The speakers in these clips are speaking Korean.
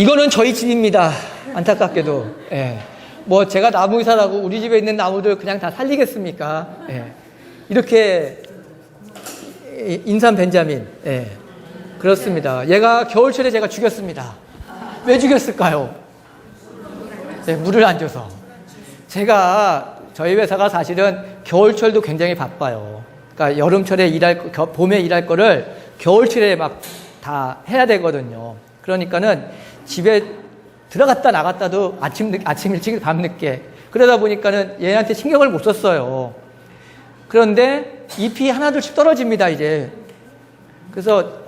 이거는 저희 집입니다. 안타깝게도. 예. 뭐 제가 나무 의사라고 우리 집에 있는 나무들 그냥 다 살리겠습니까? 예. 이렇게 인삼 벤자민. 예. 그렇습니다. 얘가 겨울철에 제가 죽였습니다. 왜 죽였을까요? 네, 물을 안 줘서. 저희 회사가 사실은 겨울철도 굉장히 바빠요. 그러니까 여름철에 봄에 일할 거를 겨울철에 막 다 해야 되거든요. 그러니까는 집에 들어갔다 나갔다도 아침 일찍 밤 늦게. 그러다 보니까는 얘한테 신경을 못 썼어요. 그런데 잎이 하나둘씩 떨어집니다, 이제. 그래서,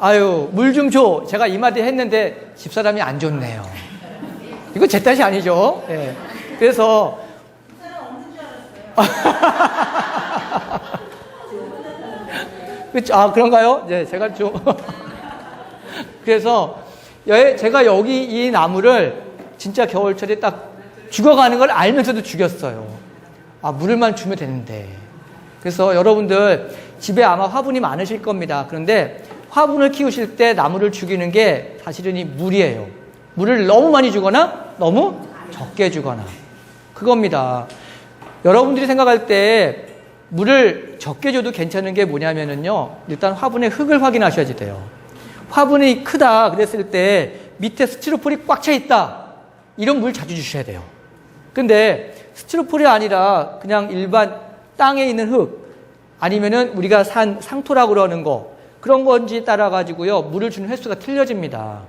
물 좀 줘. 제가 이 마디 했는데 집사람이 안 줬네요. 이거 제 탓이 아니죠. 예. 그래서, 그런가요? 네, 제가 좀. 그래서, 제가 여기 이 나무를 진짜 겨울철에 딱 죽어가는 걸 알면서도 죽였어요. 물만 주면 되는데. 그래서 여러분들 집에 아마 화분이 많으실 겁니다. 그런데 화분을 키우실 때 나무를 죽이는 게 사실은 이 물이에요. 물을 너무 많이 주거나 너무 적게 주거나. 그겁니다. 여러분들이 생각할 때 물을 적게 줘도 괜찮은 게 뭐냐면은요. 일단 화분의 흙을 확인하셔야 돼요. 화분이 크다 그랬을 때 밑에 스티로폴이 꽉 차 있다. 이런 물 자주 주셔야 돼요. 근데 스티로폴이 아니라 그냥 일반 땅에 있는 흙 아니면은 우리가 산 상토라고 그러는 거 그런 건지 따라 가지고요. 물을 주는 횟수가 틀려집니다.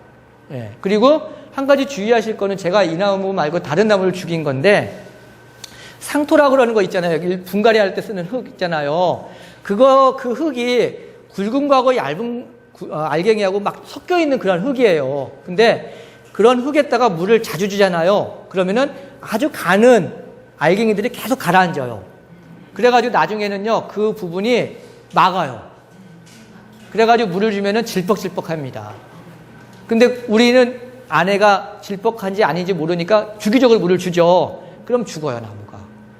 예. 그리고 한 가지 주의하실 거는 제가 이 나무 말고 다른 나무를 죽인 건데 상토라고 그러는 거 있잖아요. 여기 분갈이 할 때 쓰는 흙 있잖아요. 그 흙이 굵은 거하고 얇은 알갱이하고 막 섞여 있는 그런 흙이에요. 근데 그런 흙에다가 물을 자주 주잖아요. 그러면은 아주 가는 알갱이들이 계속 가라앉아요. 그래가지고 나중에는요, 그 부분이 막아요. 그래가지고 물을 주면은 질퍽질퍽합니다. 근데 우리는 아내가 질퍽한지 아닌지 모르니까 주기적으로 물을 주죠. 그럼 죽어요, 나무가.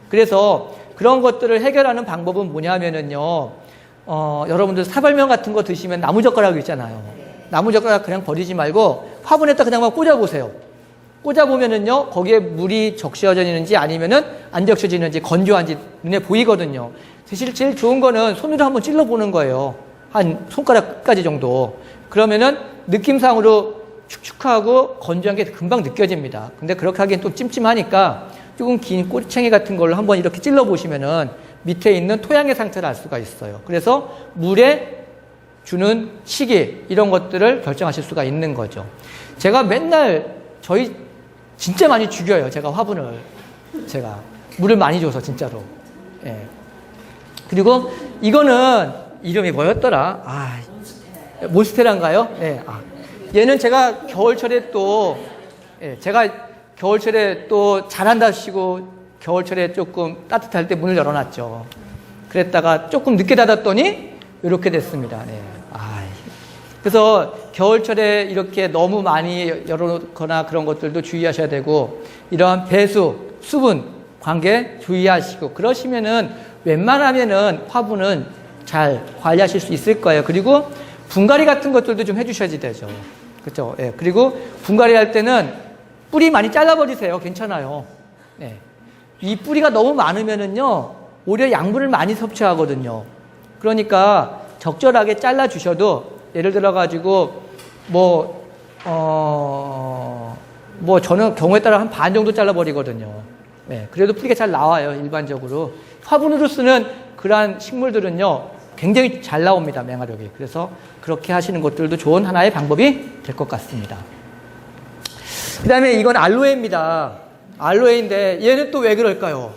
그래서 그런 것들을 해결하는 방법은 뭐냐면은요, 여러분들 사발면 같은 거 드시면 나무젓가락 있잖아요. 나무젓가락 그냥 버리지 말고 화분에다 그냥 막 꽂아보세요. 꽂아보면은요, 거기에 물이 적셔지는지 아니면은 안 적셔지는지 건조한지 눈에 보이거든요. 사실 제일 좋은 거는 손으로 한번 찔러보는 거예요. 한 손가락 끝까지 정도. 그러면은 느낌상으로 축축하고 건조한 게 금방 느껴집니다. 근데 그렇게 하기엔 또 찜찜하니까 조금 긴 꼬리챙이 같은 걸로 한번 이렇게 찔러보시면은 밑에 있는 토양의 상태를 알 수가 있어요. 그래서 물에 주는 시기 이런 것들을 결정하실 수가 있는 거죠. 제가 맨날 저희 진짜 많이 죽여요. 제가 화분을 제가 물을 많이 줘서 진짜로. 예. 그리고 이거는 이름이 뭐였더라? 몬스테라인가요? 예. 얘는 제가 겨울철에 또 잘한다시고 겨울철에 조금 따뜻할 때 문을 열어놨죠. 그랬다가 조금 늦게 닫았더니 이렇게 됐습니다. 네. 그래서 겨울철에 이렇게 너무 많이 열어놓거나 그런 것들도 주의하셔야 되고 이러한 배수, 수분 관계 주의하시고 그러시면은 웬만하면은 화분은 잘 관리하실 수 있을 거예요. 그리고 분갈이 같은 것들도 좀 해주셔야지 되죠. 그렇죠? 예. 그리고 분갈이 할 때는 뿌리 많이 잘라버리세요. 괜찮아요. 네. 이 뿌리가 너무 많으면은요, 오히려 양분을 많이 섭취하거든요. 그러니까 적절하게 잘라 주셔도 예를 들어가지고 저는 경우에 따라 한 반 정도 잘라버리거든요. 네, 그래도 뿌리가 잘 나와요, 일반적으로. 화분으로 쓰는 그러한 식물들은요, 굉장히 잘 나옵니다, 맹화력이. 그래서 그렇게 하시는 것들도 좋은 하나의 방법이 될 것 같습니다. 그 다음에 이건 알로에입니다. 알로에인데 얘는 또 왜 그럴까요?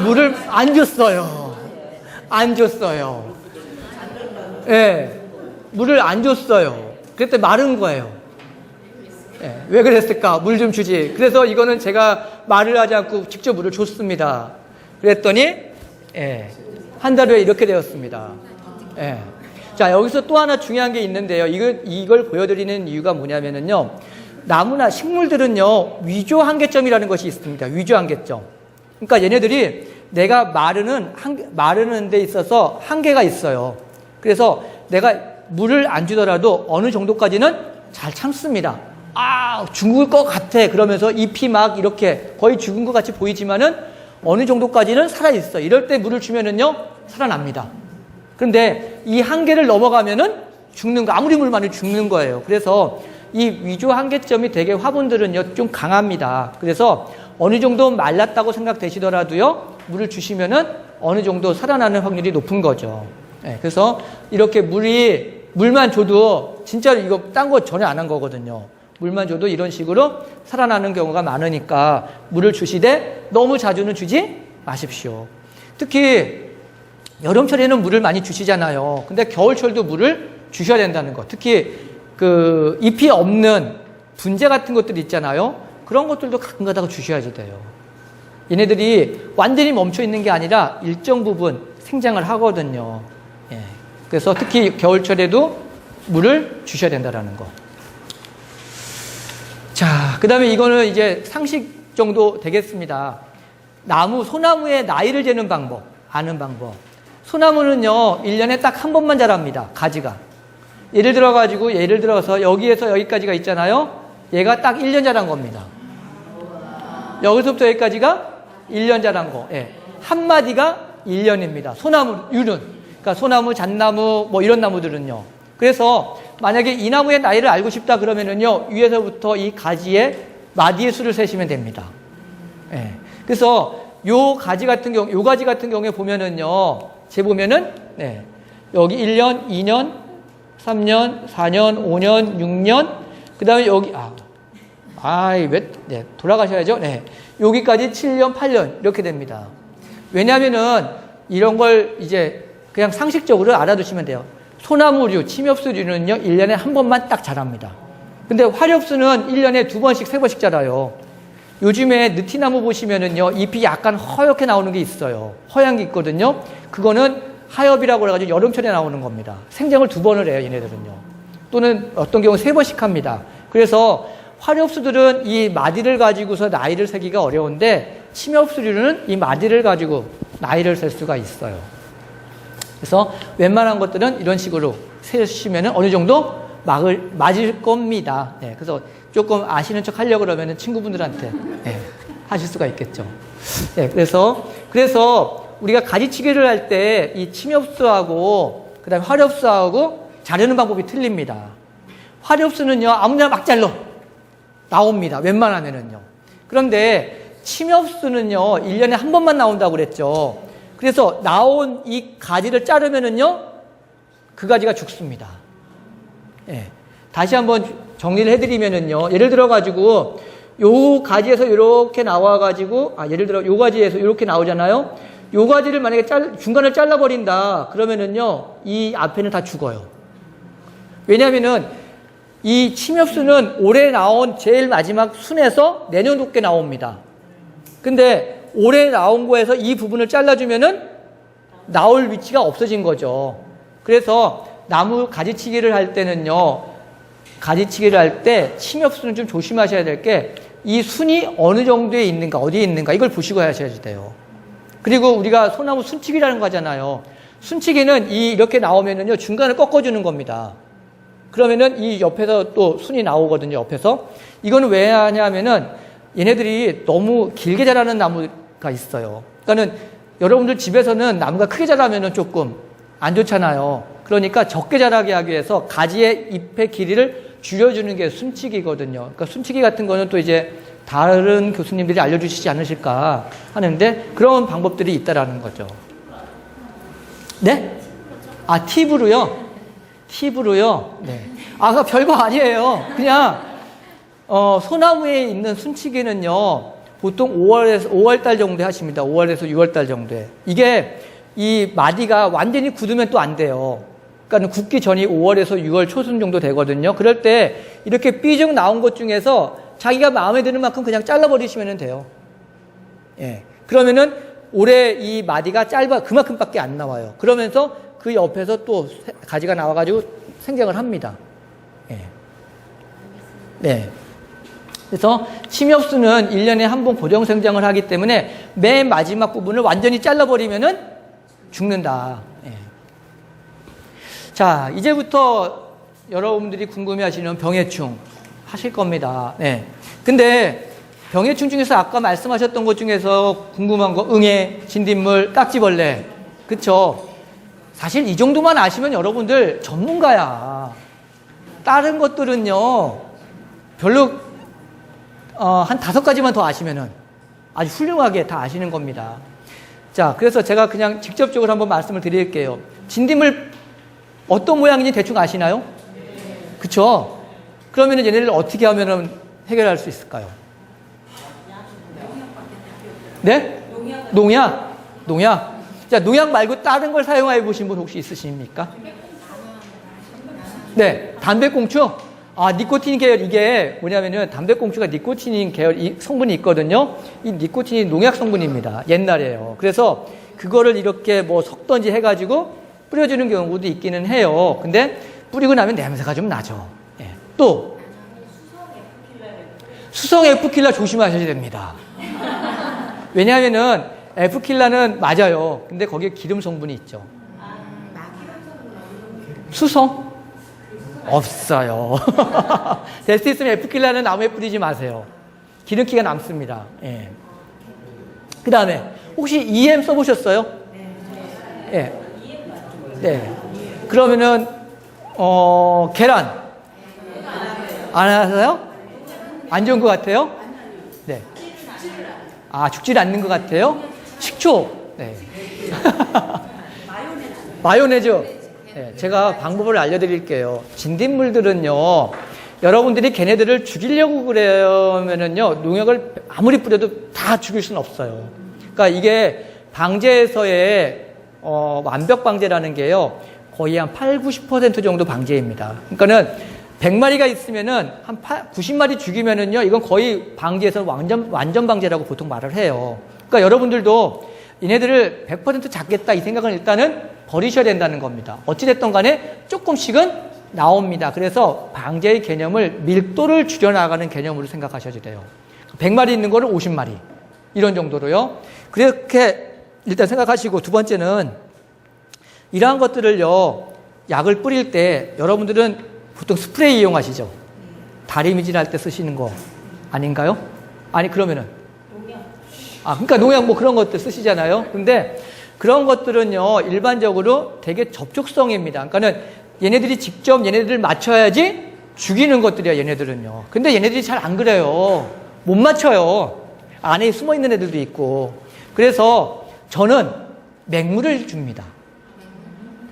물을 안 줬어요. 예, 물을 안 줬어요. 그때 마른 거예요. 예, 왜 그랬을까? 물 좀 주지. 그래서 이거는 제가 말을 하지 않고 직접 물을 줬습니다. 그랬더니 한 달 후에 이렇게 되었습니다. 예. 자, 여기서 또 하나 중요한 게 있는데요. 이걸 보여드리는 이유가 뭐냐면은요. 나무나 식물들은요, 위조 한계점이라는 것이 있습니다. 위조 한계점. 그러니까 얘네들이 내가 마르는 데 있어서 한계가 있어요. 그래서 내가 물을 안 주더라도 어느 정도까지는 잘 참습니다. 죽을 것 같아. 그러면서 잎이 막 이렇게 거의 죽은 것 같이 보이지만은 어느 정도까지는 살아있어. 이럴 때 물을 주면은요, 살아납니다. 그런데 이 한계를 넘어가면은 죽는 거, 아무리 물 많이 죽는 거예요. 그래서 이 위조 한계점이 되게 화분들은요, 좀 강합니다. 그래서 어느 정도 말랐다고 생각되시더라도요, 물을 주시면은 어느 정도 살아나는 확률이 높은 거죠. 네, 그래서 이렇게 물만 줘도 진짜로 이거 딴 거 전혀 안 한 거거든요. 물만 줘도 이런 식으로 살아나는 경우가 많으니까 물을 주시되 너무 자주는 주지 마십시오. 특히 여름철에는 물을 많이 주시잖아요. 근데 겨울철도 물을 주셔야 된다는 거. 특히 그 잎이 없는 분재 같은 것들 있잖아요. 그런 것들도 가끔 가다가 주셔야지 돼요. 얘네들이 완전히 멈춰 있는 게 아니라 일정 부분 생장을 하거든요. 예. 그래서 특히 겨울철에도 물을 주셔야 된다는 거. 자, 그 다음에 이거는 이제 상식 정도 되겠습니다. 소나무의 나이를 재는 방법, 아는 방법. 소나무는요, 1년에 딱 한 번만 자랍니다, 가지가. 예를 들어서 여기에서 여기까지가 있잖아요. 얘가 딱 1년 자란 겁니다. 여기서부터 여기까지가 1년 자란 거. 예. 한 마디가 1년입니다. 소나무류는. 그러니까 소나무, 잣나무, 뭐 이런 나무들은요. 그래서 만약에 이 나무의 나이를 알고 싶다 그러면은요, 위에서부터 이 가지의 마디의 수를 세시면 됩니다. 예. 그래서 요 가지 같은 경우에 보면은요, 재보면은, 네. 여기 1년, 2년, 3년, 4년, 5년, 6년, 그 다음에 여기, 네, 돌아가셔야죠. 네. 여기까지 7년, 8년, 이렇게 됩니다. 왜냐면은, 이런 걸 이제 그냥 상식적으로 알아두시면 돼요. 소나무류, 침엽수류는요, 1년에 한 번만 딱 자랍니다. 근데 화렵수는 1년에 2번씩, 3번씩 자라요. 요즘에 느티나무 보시면은요, 잎이 약간 허옇게 나오는 게 있어요. 허연 게 있거든요. 그거는 하엽이라고 해가지고 여름철에 나오는 겁니다. 생장을 2번을 해요, 얘네들은요. 또는 어떤 경우 3번씩 합니다. 그래서 화렵수들은 이 마디를 가지고서 나이를 세기가 어려운데, 침엽수류는 이 마디를 가지고 나이를 셀 수가 있어요. 그래서 웬만한 것들은 이런 식으로 세시면 어느 정도 맞을 겁니다. 네, 그래서 조금 아시는 척 하려고 그러면 친구분들한테 하실 수가 있겠죠. 네, 그래서 우리가 가지치기를 할 때 이 침엽수하고 그 다음에 화렵수하고 자르는 방법이 틀립니다. 화렵수는요, 아무나 막 잘라 나옵니다. 웬만하면은요. 그런데 침엽수는요, 1년에 한 번만 나온다고 그랬죠. 그래서 나온 이 가지를 자르면은요, 그 가지가 죽습니다. 예. 다시 한번 정리를 해드리면은요, 예를 들어가지고, 요 가지에서 이렇게 나와가지고, 예를 들어 요 가지에서 이렇게 나오잖아요? 요 가지를 만약에 중간을 잘라버린다, 그러면은요, 이 앞에는 다 죽어요. 왜냐면은, 이 침엽수는 올해 나온 제일 마지막 순에서 내년 높게 나옵니다. 근데, 올해 나온 거에서 이 부분을 잘라주면은 나올 위치가 없어진 거죠. 그래서 나무 가지치기를 할 때는요, 가지치기를 할 때 침엽수는 좀 조심하셔야 될 게 이 순이 어느 정도에 있는가, 어디에 있는가 이걸 보시고 하셔야 돼요. 그리고 우리가 소나무 순치기라는 거 하잖아요. 순치기는 이렇게 나오면은요, 중간을 꺾어주는 겁니다. 그러면은 이 옆에서 또 순이 나오거든요, 옆에서. 이거는 왜 하냐면은 얘네들이 너무 길게 자라는 나무가 있어요. 그러니까는 여러분들 집에서는 나무가 크게 자라면은 조금 안 좋잖아요. 그러니까 적게 자라게 하기 위해서 가지의 잎의 길이를 줄여주는 게 순치기거든요. 그러니까 순치기 같은 거는 또 이제 다른 교수님들이 알려주시지 않으실까 하는데 그런 방법들이 있다라는 거죠. 네? 팁으로요? 팁으로요? 네. 그거 별거 아니에요. 그냥, 소나무에 있는 순치기는요, 보통 5월달 정도에 하십니다. 5월에서 6월달 정도에. 이게, 이 마디가 완전히 굳으면 또 안 돼요. 그러니까 굳기 전이 5월에서 6월 초순 정도 되거든요. 그럴 때, 이렇게 삐죽 나온 것 중에서 자기가 마음에 드는 만큼 그냥 잘라버리시면 돼요. 예. 그러면은, 올해 이 마디가 그만큼밖에 안 나와요. 그러면서 그 옆에서 또 가지가 나와가지고 생장을 합니다. 예. 네. 그래서 침엽수는 1년에 한 번 고정 생장을 하기 때문에 맨 마지막 부분을 완전히 잘라버리면은 죽는다. 예. 자, 이제부터 여러분들이 궁금해하시는 병해충 하실 겁니다. 네. 근데 병해충 중에서 아까 말씀하셨던 것 중에서 궁금한 거 응애, 진딧물, 깍지벌레, 그쵸? 사실 이 정도만 아시면 여러분들 전문가야. 다른 것들은요 별로 한 5가지만 더 아시면은 아주 훌륭하게 다 아시는 겁니다. 자, 그래서 제가 그냥 직접적으로 한번 말씀을 드릴게요. 진딧물 어떤 모양인지 대충 아시나요? 그쵸? 그러면은 얘네를 어떻게 하면은 해결할 수 있을까요? 네? 농약? 농약? 자, 농약 말고 다른 걸 사용해 보신 분 혹시 있으십니까? 네, 담배꽁초? 아, 니코틴 계열, 이게 뭐냐면은 담배꽁초가 니코틴 계열 이 성분이 있거든요. 이 니코틴이 농약 성분입니다. 옛날에요. 그래서 그거를 이렇게 뭐 섞던지 해가지고 뿌려주는 경우도 있기는 해요. 근데 뿌리고 나면 냄새가 좀 나죠. 예. 또 수성 F킬러 조심하셔야 됩니다. 왜냐하면은 F킬러는 맞아요. 근데 거기에 기름 성분이 있죠. 수성? 없어요. 될 수 있으면 F킬러는 나무에 뿌리지 마세요. 기름기가 남습니다. 예. 그 다음에 혹시 EM 써보셨어요? 예. 네. 그러면은 계란 안 하세요? 안 좋은 것 같아요? 네. 아, 죽질 않는 것 같아요? 식초. 네. 마요네즈. 네, 제가 방법을 알려드릴게요. 진딧물들은요, 여러분들이 걔네들을 죽이려고 그러면은요, 농약을 아무리 뿌려도 다 죽일 수는 없어요. 그러니까 이게 방제에서의 완벽 방제라는 게요, 거의 한 80-90% 정도 방제입니다. 그러니까는 100마리가 있으면은 한 90마리 죽이면은요, 이건 거의 방제에서 완전 방제라고 보통 말을 해요. 그러니까 여러분들도 얘네들을 100% 잡겠다 이 생각은 일단은 버리셔야 된다는 겁니다. 어찌됐든 간에 조금씩은 나옵니다. 그래서 방제의 개념을 밀도를 줄여나가는 개념으로 생각하셔야 돼요. 100마리 있는 거를 50마리. 이런 정도로요. 그렇게 일단 생각하시고, 두 번째는 이러한 것들을요, 약을 뿌릴 때 여러분들은 보통 스프레이 이용하시죠? 다리미질 할 때 쓰시는 거 아닌가요? 아니, 그러면은? 아, 그러니까 농약 뭐 그런 것들 쓰시잖아요. 근데 그런 것들은요, 일반적으로 되게 접촉성입니다. 그러니까는 얘네들이 직접 얘네들을 맞춰야지 죽이는 것들이야, 얘네들은요. 근데 얘네들이 잘 안 그래요. 못 맞춰요. 안에 숨어 있는 애들도 있고. 그래서 저는 맹물을 줍니다.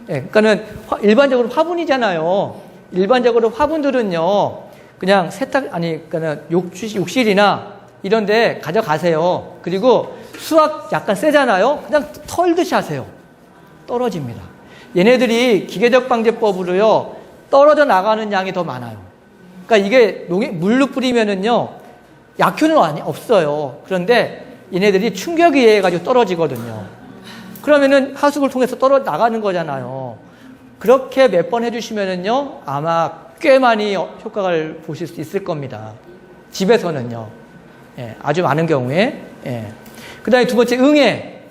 예, 그러니까는 일반적으로 화분이잖아요. 일반적으로 화분들은요, 그냥 그러니까는 욕실이나 이런 데 가져가세요. 그리고 수압 약간 세잖아요. 그냥 털듯이 하세요. 떨어집니다. 얘네들이 기계적 방제법으로요, 떨어져 나가는 양이 더 많아요. 그러니까 이게 물로 뿌리면은요, 약효는 없어요. 그런데 얘네들이 충격에 의해 가지고 떨어지거든요. 그러면은 하수구를 통해서 떨어져 나가는 거잖아요. 그렇게 몇 번 해주시면은요, 아마 꽤 많이 효과를 보실 수 있을 겁니다. 집에서는요. 예, 아주 많은 경우에. 예. 그 다음에 두 번째, 응애.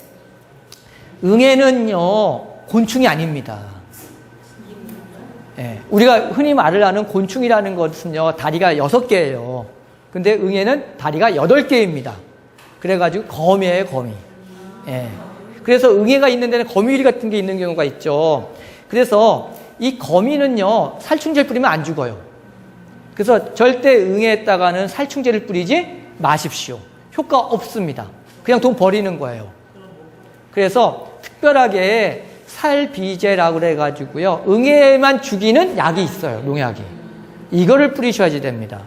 응애는요, 곤충이 아닙니다. 예, 우리가 흔히 말을 하는 곤충이라는 것은요, 다리가 6개예요. 근데 응애는 다리가 8개입니다. 그래가지고 거미예요, 거미. 예. 그래서 응애가 있는 데는 거미유리 같은 게 있는 경우가 있죠. 그래서 이 거미는요, 살충제를 뿌리면 안 죽어요. 그래서 절대 응애에다가는 살충제를 뿌리지 마십시오. 효과 없습니다. 그냥 돈 버리는 거예요. 그래서 특별하게 살비제라고 그래가지고요, 응애만 죽이는 약이 있어요, 농약이. 이거를 뿌리셔야지 됩니다.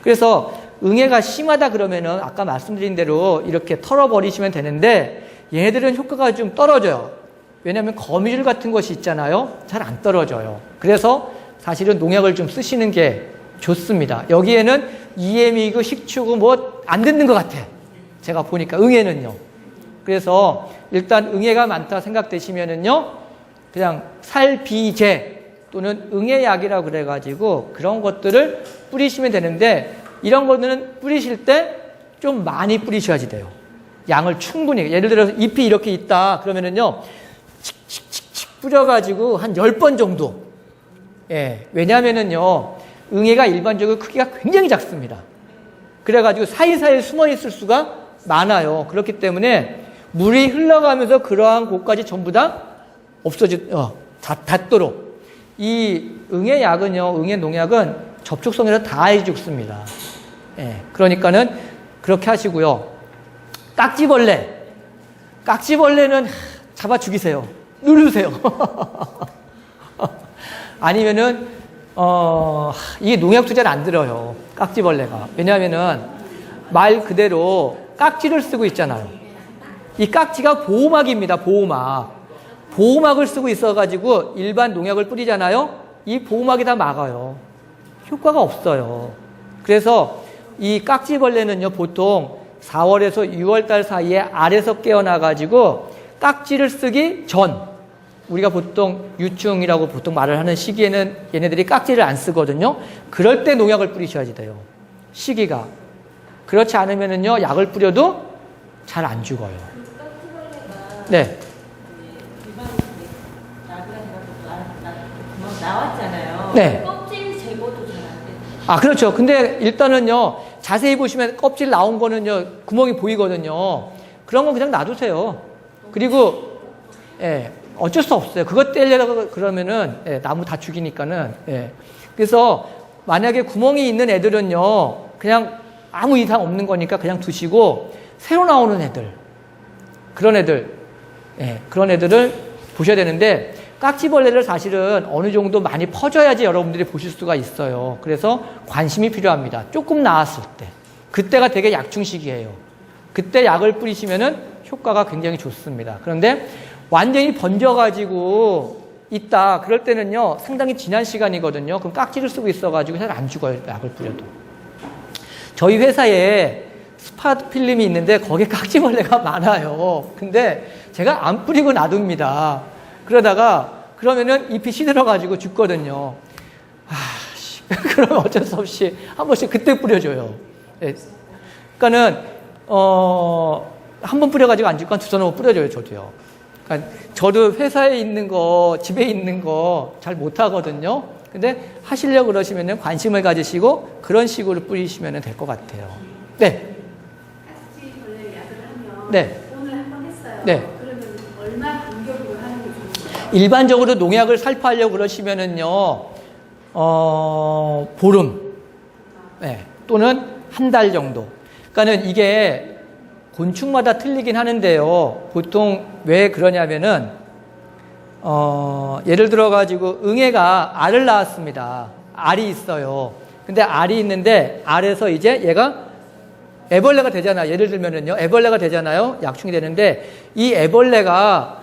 그래서 응애가 심하다 그러면은 아까 말씀드린 대로 이렇게 털어버리시면 되는데, 얘네들은 효과가 좀 떨어져요. 왜냐하면 거미줄 같은 것이 있잖아요. 잘 안 떨어져요. 그래서 사실은 농약을 좀 쓰시는 게 좋습니다. 여기에는 EM이고 식초고 뭐 안 듣는 것 같아. 제가 보니까 응애는요. 그래서 일단 응애가 많다 생각되시면은요, 그냥 살비제 또는 응애약이라고 그래가지고 그런 것들을 뿌리시면 되는데, 이런 거는 뿌리실 때 좀 많이 뿌리셔야지 돼요. 양을 충분히. 예를 들어서 잎이 이렇게 있다 그러면은요, 칙칙칙칙 뿌려가지고 한 10번 정도 예, 왜냐하면은요, 응애가 일반적으로 크기가 굉장히 작습니다. 그래가지고 사이사이에 숨어 있을 수가 많아요. 그렇기 때문에 물이 흘러가면서 그러한 곳까지 전부 다 닿도록. 이 응애 약은요, 응애 농약은 접촉성에서 다 죽습니다. 예, 그러니까는 그렇게 하시고요. 깍지벌레는 잡아 죽이세요. 누르세요. 아니면은, 이게 농약 투자는 안 들어요. 깍지벌레가. 왜냐하면은, 말 그대로 깍지를 쓰고 있잖아요. 이 깍지가 보호막입니다. 보호막을 쓰고 있어가지고 일반 농약을 뿌리잖아요. 이 보호막이 다 막아요. 효과가 없어요. 그래서 이 깍지벌레는요, 보통 4월에서 6월달 사이에 알에서 깨어나가지고 깍지를 쓰기 전, 우리가 보통 유충이라고 보통 말을 하는 시기에는 얘네들이 깍지를 안 쓰거든요. 그럴 때 농약을 뿌리셔야지 돼요. 시기가. 그렇지 않으면은요, 약을 뿌려도 잘 안 죽어요. 네. 나왔잖아요. 네. 껍질 제거도 잘 안 돼요. 아, 그렇죠. 근데 일단은요, 자세히 보시면 껍질 나온 거는요, 구멍이 보이거든요. 그런 건 그냥 놔두세요. 그리고, 예, 어쩔 수 없어요. 그것 떼려고 그러면은, 예, 나무 다 죽이니까는, 예. 그래서 만약에 구멍이 있는 애들은요, 그냥 아무 이상 없는 거니까 그냥 두시고, 새로 나오는 애들, 그런 애들을 보셔야 되는데, 깍지벌레를 사실은 어느 정도 많이 퍼져야지 여러분들이 보실 수가 있어요. 그래서 관심이 필요합니다. 조금 나았을 때. 그때가 되게 약충 시기예요. 그때 약을 뿌리시면은 효과가 굉장히 좋습니다. 그런데 완전히 번져가지고 있다. 그럴 때는요, 상당히 지난 시간이거든요. 그럼 깍지를 쓰고 있어가지고 잘 안 죽어요. 약을 뿌려도. 저희 회사에 스팟 필름이 있는데 거기에 깍지벌레가 많아요. 근데 제가 안 뿌리고 놔둡니다. 그러면은 잎이 시들어가지고 죽거든요. 그러면 어쩔 수 없이 한 번씩 그때 뿌려줘요. 예. 그러니까는, 한 번 뿌려가지고 안 죽고 한 두세 번 뿌려줘요, 저도요. 그러니까 저도 회사에 있는 거, 집에 있는 거 잘 못하거든요. 근데 하시려고 그러시면은 관심을 가지시고 그런 식으로 뿌리시면 될 것 같아요. 네. 깍지벌레 약을 하면 네. 오늘 한 번 했어요. 네. 그러면 얼마 간격으로 하는 게 좋을까요? 일반적으로 농약을 살포하려고 그러시면은요, 보름, 네, 또는 한 달 정도. 그러니까는 이게 곤충마다 틀리긴 하는데요. 보통 왜 그러냐면은, 예를 들어가지고 응애가 알을 낳았습니다. 알이 있어요. 근데 알이 있는데 알에서 이제 얘가 애벌레가 되잖아요. 예를 들면은요, 애벌레가 되잖아요. 약충이 되는데 이 애벌레가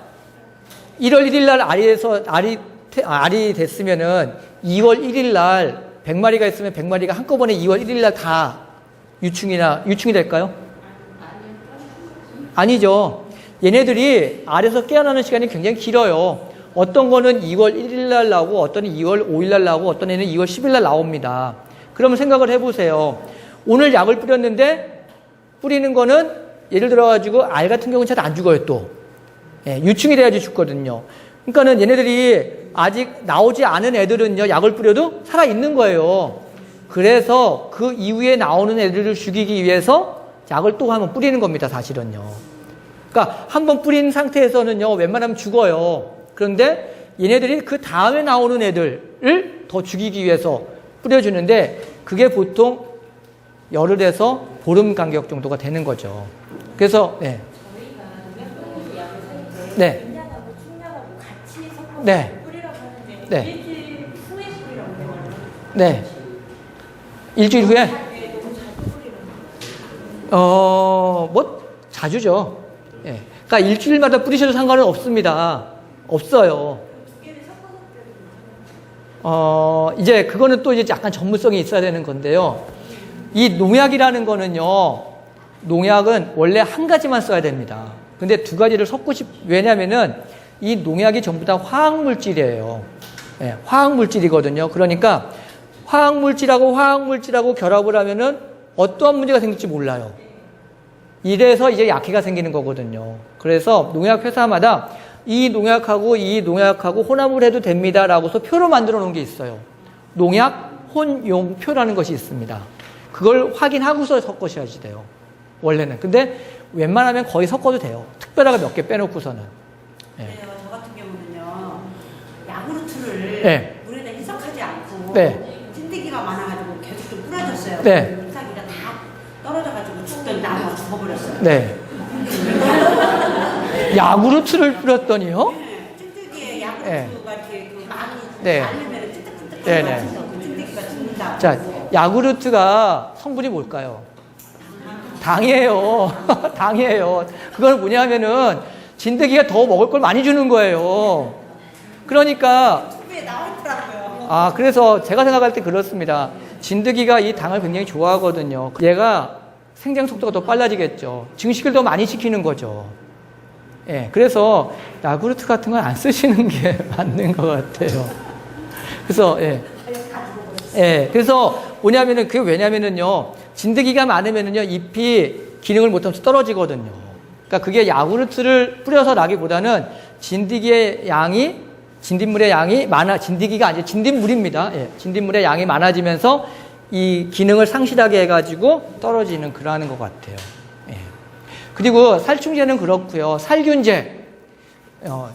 1월 1일 날 알이 됐으면은 2월 1일 날 100마리가 있으면 100마리가 한꺼번에 2월 1일 날 다 유충이 될까요? 아니죠. 얘네들이 알에서 깨어나는 시간이 굉장히 길어요. 어떤 거는 2월 1일 날 나오고 어떤 애는 2월 5일 날 나오고 어떤 애는 2월 10일 날 나옵니다. 그러면 생각을 해보세요. 오늘 약을 뿌렸는데 뿌리는 거는 예를 들어가지고 알 같은 경우는 잘 안 죽어요 또. 예, 유충이 돼야지 죽거든요. 그러니까는 얘네들이 아직 나오지 않은 애들은요, 약을 뿌려도 살아있는 거예요. 그래서 그 이후에 나오는 애들을 죽이기 위해서 약을 또 한번 뿌리는 겁니다, 사실은요. 그러니까 한번 뿌린 상태에서는요, 웬만하면 죽어요. 그런데 얘네들이 그 다음에 나오는 애들을 더 죽이기 위해서 뿌려주는데 그게 보통 열흘에서 보름 간격 정도가 되는 거죠. 그래서, 네. 네. 인약하고 충약하고 같이 섞어서 네. 뿌리라고 하는데 네. 일주일 후에 뿌리라고 해요. 네. 일주일 후에? 네, 너무 자주 뿌리는 뭐, 자주죠. 예. 그러니까 일주일마다 뿌리셔도 상관은 없습니다. 없어요. 이제 그거는 또 이제 약간 전문성이 있어야 되는 건데요. 이 농약이라는 거는요, 농약은 원래 한 가지만 써야 됩니다. 근데 두 가지를 왜냐면은 이 농약이 전부 다 화학물질이에요. 예, 화학물질이거든요. 그러니까 화학물질하고 결합을 하면은 어떠한 문제가 생길지 몰라요. 이래서 이제 약해가 생기는 거거든요. 그래서 농약 회사마다 이 농약하고 혼합을 해도 됩니다라고서 표로 만들어 놓은 게 있어요. 농약 혼용표라는 것이 있습니다. 그걸 확인하고서 섞으셔야지 돼요. 원래는. 근데 웬만하면 거의 섞어도 돼요. 특별하게 몇 개 빼놓고서는. 예. 네, 저 같은 경우는요, 야구르트를 네. 물에다 희석하지 않고 네. 찐득이가 많아가지고 계속 좀 뿌려줬어요. 네. 잎사귀가 다 떨어져가지고 죽더니 나무가 죽어버렸어요. 네. 야구르트를 뿌렸더니요? 네, 찐득이에 야구르트가 네. 이렇게 그 많이 네. 말리면 찐득찐득 네, 네. 맞춰서 그 찐득이가 죽는다. 자, 야구르트가 성분이 뭘까요? 당이에요. 당이에요. 그건 뭐냐면은 진드기가 더 먹을 걸 많이 주는 거예요. 그러니까 TV에 나와 있더라고요. 그래서 제가 생각할 때 그렇습니다. 진드기가 이 당을 굉장히 좋아하거든요. 얘가 생장 속도가 더 빨라지겠죠. 증식을 더 많이 시키는 거죠. 예, 그래서 야구르트 같은 건 안 쓰시는 게 맞는 것 같아요. 그래서 그래서 뭐냐면은 그게 왜냐면은요, 진드기가 많으면은요 잎이 기능을 못하면서 떨어지거든요. 그러니까 그게 야구르트를 뿌려서라기보다는 진드기의 양이 진딧물의 양이 진드기가 아니라 진딧물입니다. 예, 진딧물의 양이 많아지면서 이 기능을 상실하게 해가지고 떨어지는 그러는 것 같아요. 예. 그리고 살충제는 그렇고요. 살균제.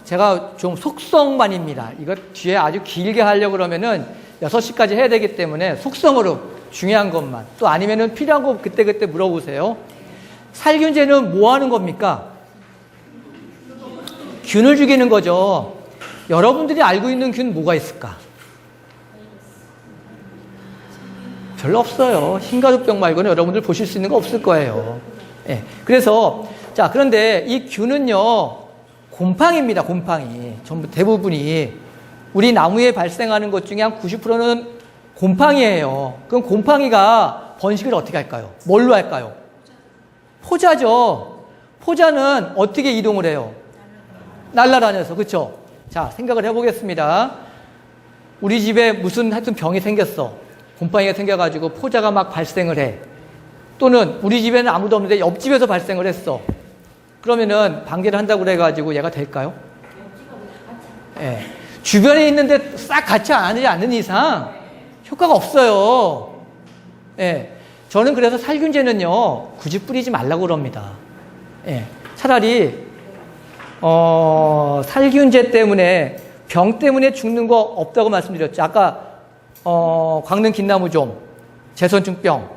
제가 좀 속성만입니다. 이거 뒤에 아주 길게 하려고 그러면은 6시까지 해야 되기 때문에 속성으로 중요한 것만. 또 아니면은 필요한 거 그때그때 물어보세요. 살균제는 뭐 하는 겁니까? 균을 죽이는 거죠. 여러분들이 알고 있는 균 뭐가 있을까? 별로 없어요. 흰가루병 말고는 여러분들 보실 수 있는 거 없을 거예요. 예. 그래서, 자, 그런데 이 균은요, 곰팡이입니다, 곰팡이. 전부 대부분이. 우리 나무에 발생하는 것 중에 한 90%는 곰팡이예요. 그럼 곰팡이가 번식을 어떻게 할까요? 뭘로 할까요? 포자죠. 포자는 어떻게 이동을 해요? 날아다녀서, 그쵸? 자, 생각을 해보겠습니다. 우리 집에 무슨 하여튼 병이 생겼어. 곰팡이가 생겨가지고 포자가 막 발생을 해. 또는 우리 집에는 아무도 없는데 옆집에서 발생을 했어. 그러면은 방제를 한다고 그래가지고 얘가 될까요? 예. 주변에 있는데 싹 같이 안 하지 않는 이상 효과가 없어요. 예. 저는 그래서 살균제는요, 굳이 뿌리지 말라고 그럽니다. 예. 차라리, 살균제 때문에, 병 때문에 죽는 거 없다고 말씀드렸죠. 아까, 광릉 긴나무종, 재선충병,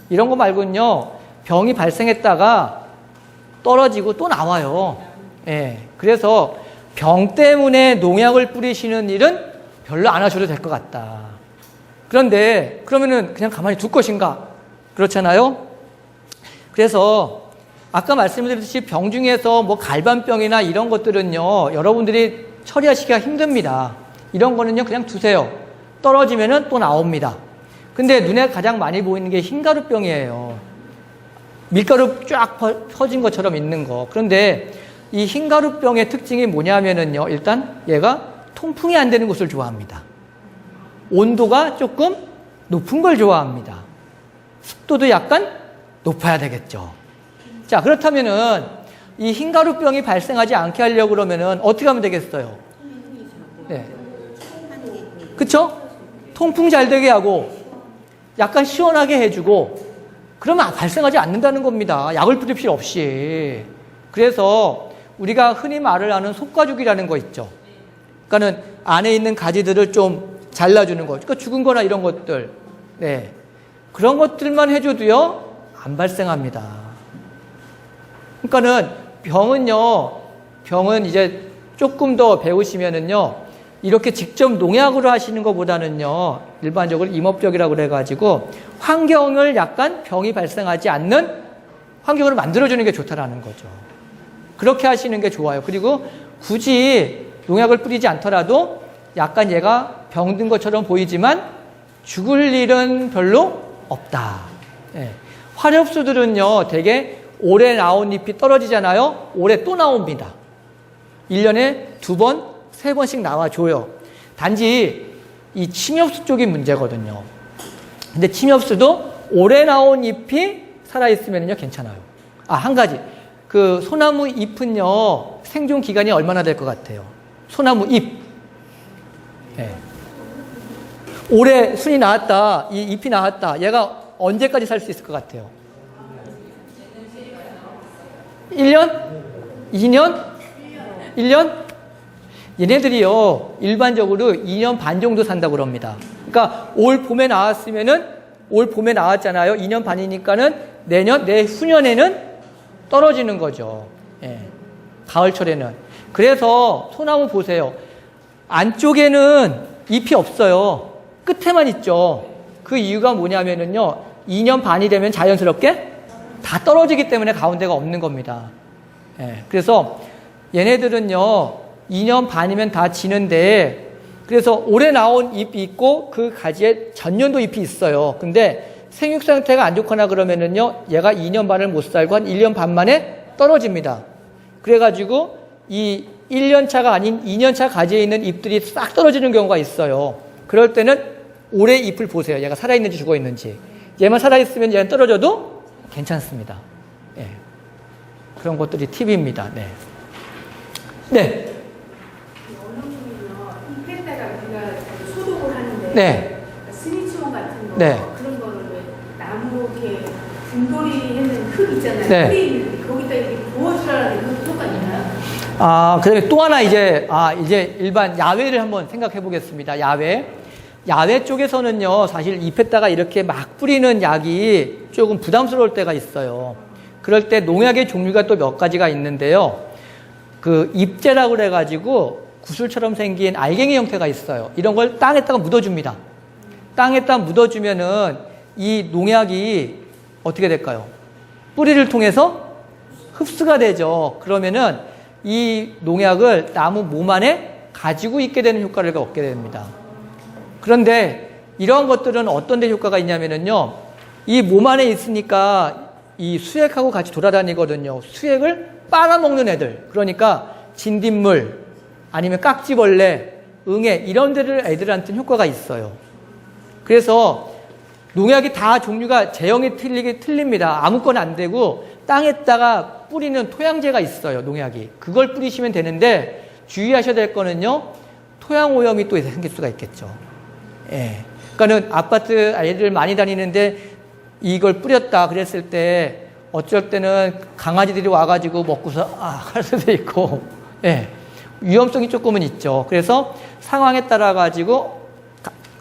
이런 거 말고는요, 병이 발생했다가 떨어지고 또 나와요. 예. 그래서 병 때문에 농약을 뿌리시는 일은 별로 안 하셔도 될 것 같다. 그런데, 그러면은 그냥 가만히 둘 것인가? 그렇잖아요? 그래서, 아까 말씀드렸듯이 병 중에서 뭐 갈반병이나 이런 것들은요, 여러분들이 처리하시기가 힘듭니다. 이런 거는요, 그냥 두세요. 떨어지면은 또 나옵니다. 근데 눈에 가장 많이 보이는 게 흰가루병이에요. 밀가루 쫙 퍼진 것처럼 있는 거. 그런데 이 흰가루병의 특징이 뭐냐면은요, 일단 얘가 통풍이 안 되는 곳을 좋아합니다. 온도가 조금 높은 걸 좋아합니다. 습도도 약간 높아야 되겠죠. 자, 그렇다면은 이 흰가루병이 발생하지 않게 하려고 그러면은 어떻게 하면 되겠어요? 네. 그쵸? 통풍 잘 되게 하고 약간 시원하게 해주고 그러면 발생하지 않는다는 겁니다. 약을 뿌릴 필요 없이. 그래서 우리가 흔히 말을 하는 속가죽이라는 거 있죠. 그러니까는 안에 있는 가지들을 좀 잘라주는 거. 그러니까 죽은 거나 이런 것들. 네. 그런 것들만 해줘도요, 안 발생합니다. 그러니까는 병은 이제 조금 더 배우시면은요, 이렇게 직접 농약으로 하시는 것보다는요, 일반적으로 임업적이라고 그래가지고 환경을 약간 병이 발생하지 않는 환경으로 만들어주는 게 좋다라는 거죠. 그렇게 하시는 게 좋아요. 그리고 굳이 농약을 뿌리지 않더라도 약간 얘가 병든 것처럼 보이지만 죽을 일은 별로 없다. 예. 화렵수들은요, 되게 올해 나온 잎이 떨어지잖아요. 올해 또 나옵니다. 1년에 2번, 3번씩 나와줘요. 단지 이 침엽수 쪽이 문제거든요. 근데 침엽수도 올해 나온 잎이 살아있으면요, 괜찮아요. 한 가지. 그 소나무 잎은요, 생존 기간이 얼마나 될 것 같아요? 소나무 잎. 네. 올해 순이 나왔다, 이 잎이 나왔다. 얘가 언제까지 살 수 있을 것 같아요? 1년? 2년? 1년? 얘네들이요, 일반적으로 2년 반 정도 산다고 그럽니다. 그러니까 올 봄에 나왔으면은, 올 봄에 나왔잖아요. 2년 반이니까는 내후년에는 떨어지는 거죠. 예. 가을철에는. 그래서 소나무 보세요. 안쪽에는 잎이 없어요. 끝에만 있죠. 그 이유가 뭐냐면은요, 2년 반이 되면 자연스럽게 다 떨어지기 때문에 가운데가 없는 겁니다. 예. 그래서 얘네들은요, 2년 반이면 다 지는데, 그래서 올해 나온 잎이 있고 그 가지에 전년도 잎이 있어요. 근데 생육 상태가 안 좋거나 그러면은요, 얘가 2년 반을 못 살고 한 1년 반 만에 떨어집니다. 그래가지고 이 1년 차가 아닌 2년 차 가지에 있는 잎들이 싹 떨어지는 경우가 있어요. 그럴 때는 올해 잎을 보세요. 얘가 살아있는지 죽어있는지. 얘만 살아있으면 얘는 떨어져도 괜찮습니다. 예. 그런 것들이 팁입니다. 네. 네. 소독을 하는데 네. 스니치원 같은 거 네. 그런 거를 왜 나무 이렇게 분돌이 했는 흙 있잖아요. 네. 흙이 있는데 거기다 이렇게 부어주라는 그런 효과 있나요? 아, 그다음에 또 하나 이제 일반 야외를 한번 생각해 보겠습니다. 야외 쪽에서는요, 사실 잎에다가 이렇게 막 뿌리는 약이 조금 부담스러울 때가 있어요. 그럴 때 농약의 종류가 또 몇 가지가 있는데요. 그 잎재라고 그래가지고 구슬처럼 생긴 알갱이 형태가 있어요. 이런 걸 땅에다가 묻어줍니다. 땅에다 묻어주면은 이 농약이 어떻게 될까요? 뿌리를 통해서 흡수가 되죠. 그러면은 이 농약을 나무 몸 안에 가지고 있게 되는 효과를 얻게 됩니다. 그런데 이러한 것들은 어떤 데 효과가 있냐면은요, 이 몸 안에 있으니까 이 수액하고 같이 돌아다니거든요. 수액을 빨아먹는 애들. 그러니까 진딧물, 아니면 깍지벌레, 응애, 이런 데를 애들한테는 효과가 있어요. 그래서 농약이 다 종류가 제형이 틀립니다. 아무거나 안 되고 땅에다가 뿌리는 토양제가 있어요. 농약이. 그걸 뿌리시면 되는데 주의하셔야 될 거는요, 토양 오염이 또 생길 수가 있겠죠. 예. 그러니까는 아파트 애들 많이 다니는데 이걸 뿌렸다 그랬을 때 어쩔 때는 강아지들이 와가지고 먹고서 할 수도 있고, 예. 위험성이 조금은 있죠. 그래서 상황에 따라 가지고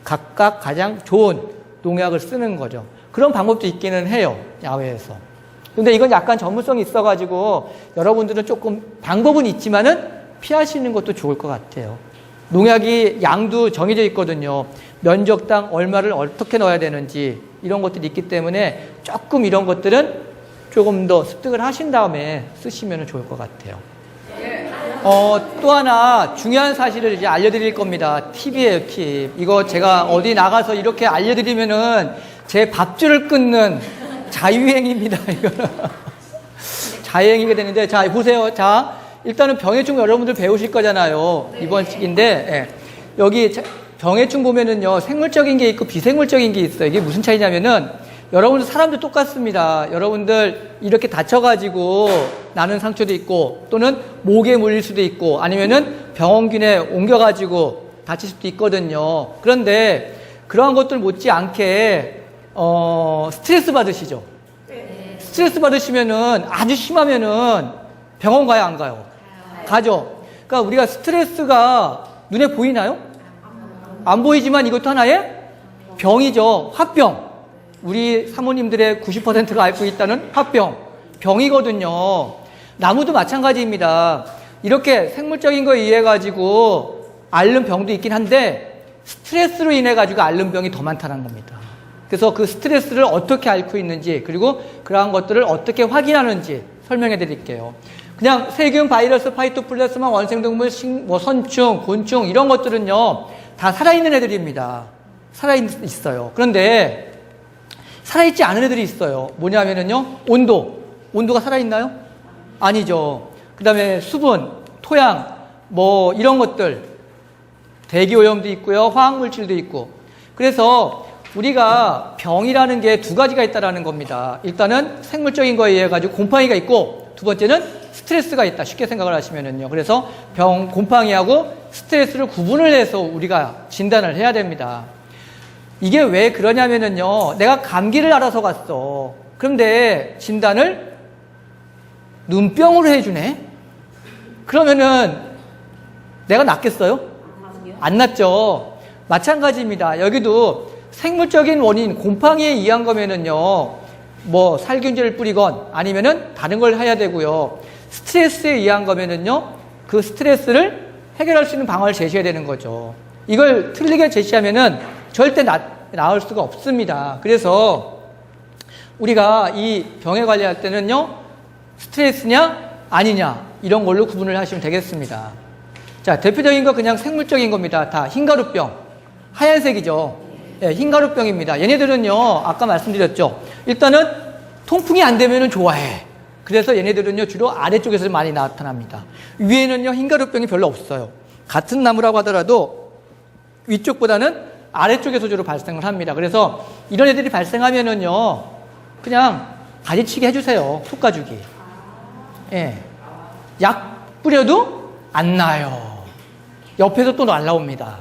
각각 가장 좋은 농약을 쓰는 거죠. 그런 방법도 있기는 해요, 야외에서. 근데 이건 약간 전문성이 있어가지고 여러분들은 조금 방법은 있지만은 피하시는 것도 좋을 것 같아요. 농약이 양도 정해져 있거든요. 면적당 얼마를 어떻게 넣어야 되는지 이런 것들이 있기 때문에 조금 이런 것들은 조금 더 습득을 하신 다음에 쓰시면 좋을 것 같아요. 또 하나 중요한 사실을 이제 알려드릴 겁니다. 팁이에요, 팁. 이거 제가 어디 나가서 이렇게 알려드리면은 제 밥줄을 끊는 자유행위입니다, 이거는. 자유행위가 되는데, 자, 보세요. 자, 일단은 병해충 여러분들 배우실 거잖아요. 이번 시기인데, 예. 여기 병해충 보면은요, 생물적인 게 있고 비생물적인 게 있어요. 이게 무슨 차이냐면은, 여러분들 사람도 똑같습니다. 여러분들 이렇게 다쳐가지고 나는 상처도 있고, 또는 목에 물릴 수도 있고, 아니면은 병원균에 옮겨가지고 다칠 수도 있거든요. 그런데 그러한 것들 못지않게 스트레스 받으시죠? 스트레스 받으시면은 아주 심하면은 병원 가요, 안 가요? 가죠. 그러니까 우리가 스트레스가 눈에 보이나요? 안 보이지만 이것도 하나의 병이죠. 화병. 우리 사모님들의 90%가 앓고 있다는 화병. 병이거든요. 나무도 마찬가지입니다. 이렇게 생물적인 거에 의해 가지고 앓는 병도 있긴 한데 스트레스로 인해 가지고 앓는 병이 더 많다는 겁니다. 그래서 그 스트레스를 어떻게 앓고 있는지, 그리고 그러한 것들을 어떻게 확인하는지 설명해 드릴게요. 그냥 세균, 바이러스, 파이토플라스마, 원생동물, 선충, 곤충 이런 것들은요 다 살아있는 애들입니다. 살아있어요. 그런데 살아있지 않은 애들이 있어요. 뭐냐면은요, 온도가 살아있나요? 아니죠. 그 다음에 수분, 토양, 뭐 이런 것들, 대기오염도 있고요, 화학물질도 있고. 그래서 우리가 병이라는 게 두 가지가 있다라는 겁니다. 일단은 생물적인 거에 의해 가지고 곰팡이가 있고, 두 번째는 스트레스가 있다. 쉽게 생각을 하시면은요. 그래서 곰팡이하고 스트레스를 구분을 해서 우리가 진단을 해야 됩니다. 이게 왜 그러냐면은요. 내가 감기를 앓아서 갔어. 그런데 진단을 눈병으로 해주네? 그러면은 내가 낫겠어요? 안 낫죠. 마찬가지입니다. 여기도 생물적인 원인, 곰팡이에 의한 거면은요, 뭐 살균제를 뿌리건 아니면은 다른 걸 해야 되고요. 스트레스에 의한 거면은요, 그 스트레스를 해결할 수 있는 방안을 제시해야 되는 거죠. 이걸 틀리게 제시하면은 절대 나을 수가 없습니다. 그래서 우리가 이 병에 관리할 때는요, 스트레스냐 아니냐 이런 걸로 구분을 하시면 되겠습니다. 자, 대표적인 거 그냥 생물적인 겁니다. 다 흰가루병, 하얀색이죠. 예, 흰가루병입니다. 얘네들은요, 아까 말씀드렸죠. 일단은 통풍이 안 되면은 좋아해. 그래서 얘네들은요, 주로 아래쪽에서 많이 나타납니다. 위에는요, 흰가루병이 별로 없어요. 같은 나무라고 하더라도 위쪽보다는 아래쪽에서 주로 발생을 합니다. 그래서 이런 애들이 발생하면은요, 그냥 가지치기 해주세요. 속가주기. 예. 약 뿌려도 안 나요. 옆에서 또 날라옵니다.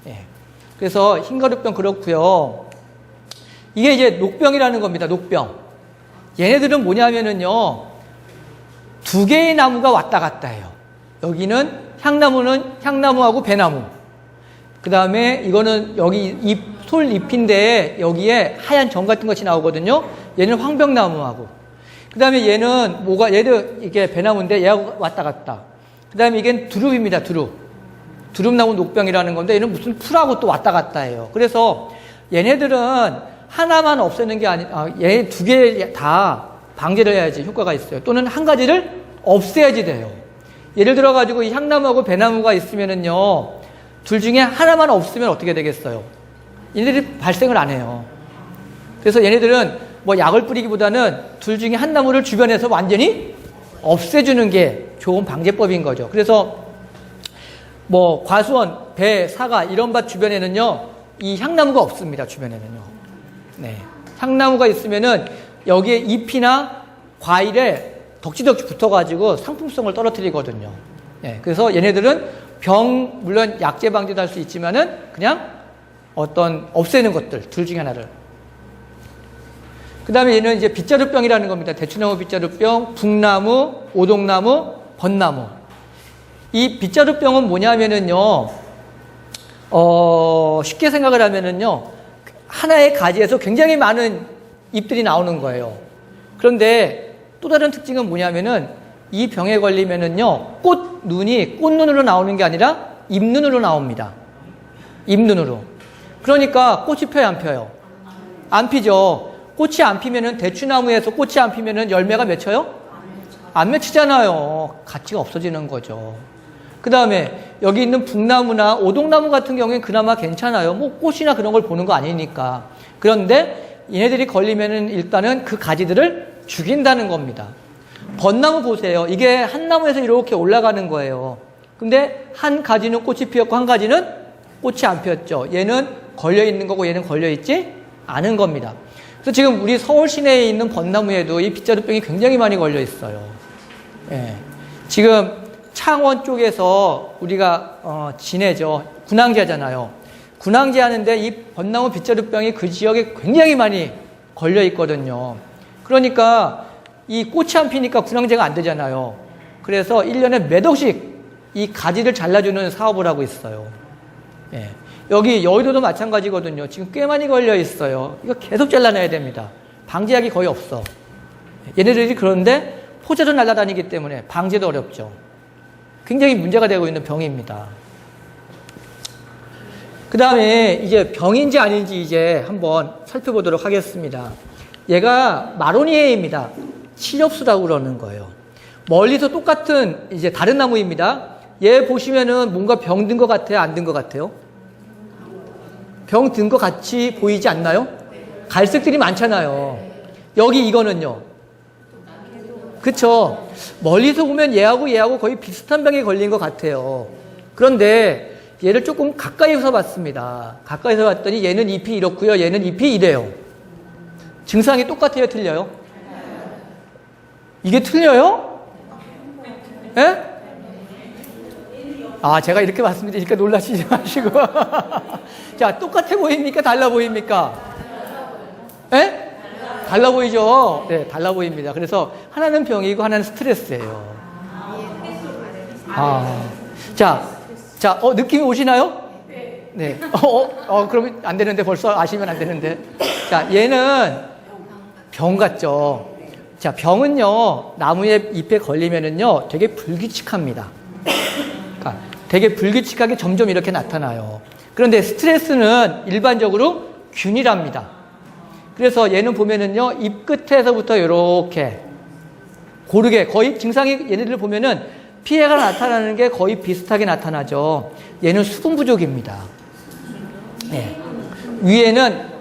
예. 그래서 흰가루병 그렇고요. 이게 이제 녹병이라는 겁니다. 녹병. 얘네들은 뭐냐면은요, 두 개의 나무가 왔다 갔다 해요. 여기는 향나무하고 배나무. 그 다음에 이거는 여기 솔잎인데 여기에 하얀 점 같은 것이 나오거든요. 얘는 황병나무하고. 그 다음에 얘도 이게 배나무인데 얘하고 왔다 갔다. 그 다음에 이게 두릅입니다. 두릅나무 녹병이라는 건데 얘는 무슨 풀하고 또 왔다 갔다 해요. 그래서 얘네들은 하나만 없애는 게 얘 두 개 다 방제를 해야지 효과가 있어요. 또는 한 가지를 없애야지 돼요. 예를 들어가지고 이 향나무하고 배나무가 있으면은요, 둘 중에 하나만 없으면 어떻게 되겠어요? 얘네들이 발생을 안 해요. 그래서 얘네들은 뭐 약을 뿌리기보다는 둘 중에 한 나무를 주변에서 완전히 없애주는 게 좋은 방제법인 거죠. 그래서 뭐 과수원, 배, 사과 이런 밭 주변에는요, 이 향나무가 없습니다. 주변에는요. 네. 향나무가 있으면은 여기에 잎이나 과일에 덕지덕지 붙어가지고 상품성을 떨어뜨리거든요. 네. 그래서 얘네들은 물론 약제 방제도 할 수 있지만은 그냥 없애는 것들, 둘 중에 하나를. 그 다음에 얘는 이제 빗자루병이라는 겁니다. 대추나무 빗자루병, 북나무, 오동나무, 벚나무. 이 빗자루병은 뭐냐면은요, 쉽게 생각을 하면은요, 하나의 가지에서 굉장히 많은 잎들이 나오는 거예요. 그런데 또 다른 특징은 뭐냐면은 이 병에 걸리면은요, 꽃눈이 꽃눈으로 나오는 게 아니라 잎눈으로 나옵니다. 잎눈으로. 그러니까 꽃이 펴요, 안 펴요? 안 피죠. 꽃이 안 피면은 대추나무에서 꽃이 안 피면은 열매가 맺혀요? 안 맺히잖아요. 가치가 없어지는 거죠. 그 다음에 여기 있는 북나무나 오동나무 같은 경우에는 그나마 괜찮아요. 뭐 꽃이나 그런 걸 보는 거 아니니까. 그런데 얘네들이 걸리면은 일단은 그 가지들을 죽인다는 겁니다. 벚나무 보세요. 이게 한 나무에서 이렇게 올라가는 거예요. 근데 한 가지는 꽃이 피었고 한 가지는 꽃이 안 피었죠. 얘는 걸려있는 거고 얘는 걸려있지 않은 겁니다. 그래서 지금 우리 서울 시내에 있는 벚나무에도 이 빗자루병이 굉장히 많이 걸려 있어요. 예. 지금 창원 쪽에서 우리가 지내죠. 군항제 하잖아요. 군항제 하는데 이 벚나무 빗자루병이 그 지역에 굉장히 많이 걸려 있거든요. 그러니까 이 꽃이 안 피니까 군항제가 안 되잖아요. 그래서 1년에 몇 억씩 이 가지를 잘라주는 사업을 하고 있어요. 예. 여기 여의도도 마찬가지거든요. 지금 꽤 많이 걸려 있어요. 이거 계속 잘라내야 됩니다. 방제약이 거의 없어. 얘네들이 그런데 포자도 날아다니기 때문에 방제도 어렵죠. 굉장히 문제가 되고 있는 병입니다. 그 다음에 이제 병인지 아닌지 이제 한번 살펴보도록 하겠습니다. 얘가 마로니에입니다. 치렵수라고 그러는 거예요. 멀리서 똑같은 이제 다른 나무입니다. 얘 보시면은 뭔가 병 든 것 같아요? 안 든 것 같아요? 병 든 것 같이 보이지 않나요? 갈색들이 많잖아요. 여기 이거는요. 그쵸? 멀리서 보면 얘하고 거의 비슷한 병에 걸린 것 같아요. 그런데 얘를 조금 가까이서 봤습니다. 가까이서 봤더니 얘는 잎이 이렇고요. 얘는 잎이 이래요. 증상이 똑같아요? 틀려요? 이게 틀려요? 예? 아, 제가 이렇게 말씀드리니까 놀라시지 마시고. 자, 똑같아 보입니까? 달라 보입니까? 예? 달라 보이죠? 네, 달라 보입니다. 그래서 하나는 병이고 하나는 스트레스예요. 자, 느낌이 오시나요? 네. 그러면 안 되는데, 벌써 아시면 안 되는데. 자, 얘는 병 같죠? 자, 병은요, 나무의 잎에 걸리면은요, 되게 불규칙합니다. 그러니까 되게 불규칙하게 점점 이렇게 나타나요. 그런데 스트레스는 일반적으로 균일합니다. 그래서 얘는 보면은요, 잎 끝에서부터 이렇게 고르게 거의 증상이 얘네들 보면은 피해가 나타나는 게 거의 비슷하게 나타나죠. 얘는 수분 부족입니다. 네. 위에는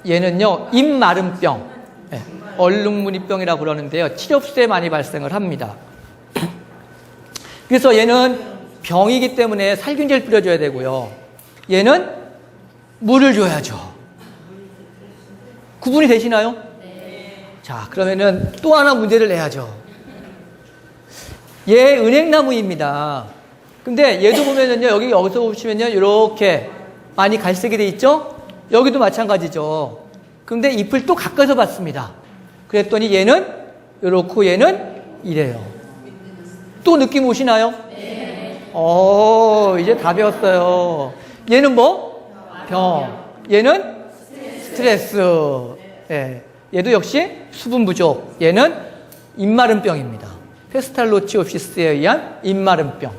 얘는요, 입마름병, 네. 얼룩무늬병이라고 그러는데요, 치료수에 많이 발생을 합니다. 그래서 얘는 병이기 때문에 살균제를 뿌려줘야 되고요. 얘는 물을 줘야죠. 구분이 되시나요? 네. 자, 그러면은 또 하나 문제를 내야죠. 얘 은행나무입니다. 근데 얘도 보면은요, 여기서 보시면요, 이렇게 많이 갈색이 돼 있죠? 여기도 마찬가지죠. 근데 잎을 또 가까이서 봤습니다. 그랬더니 얘는 이렇고 얘는 이래요. 또 느낌 오시나요? 네. 이제 다 배웠어요. 얘는 뭐? 병. 얘는 스트레스. 네. 얘도 역시 수분 부족. 얘는 입마름병입니다. 페스탈로치오시스에 의한 입마름병.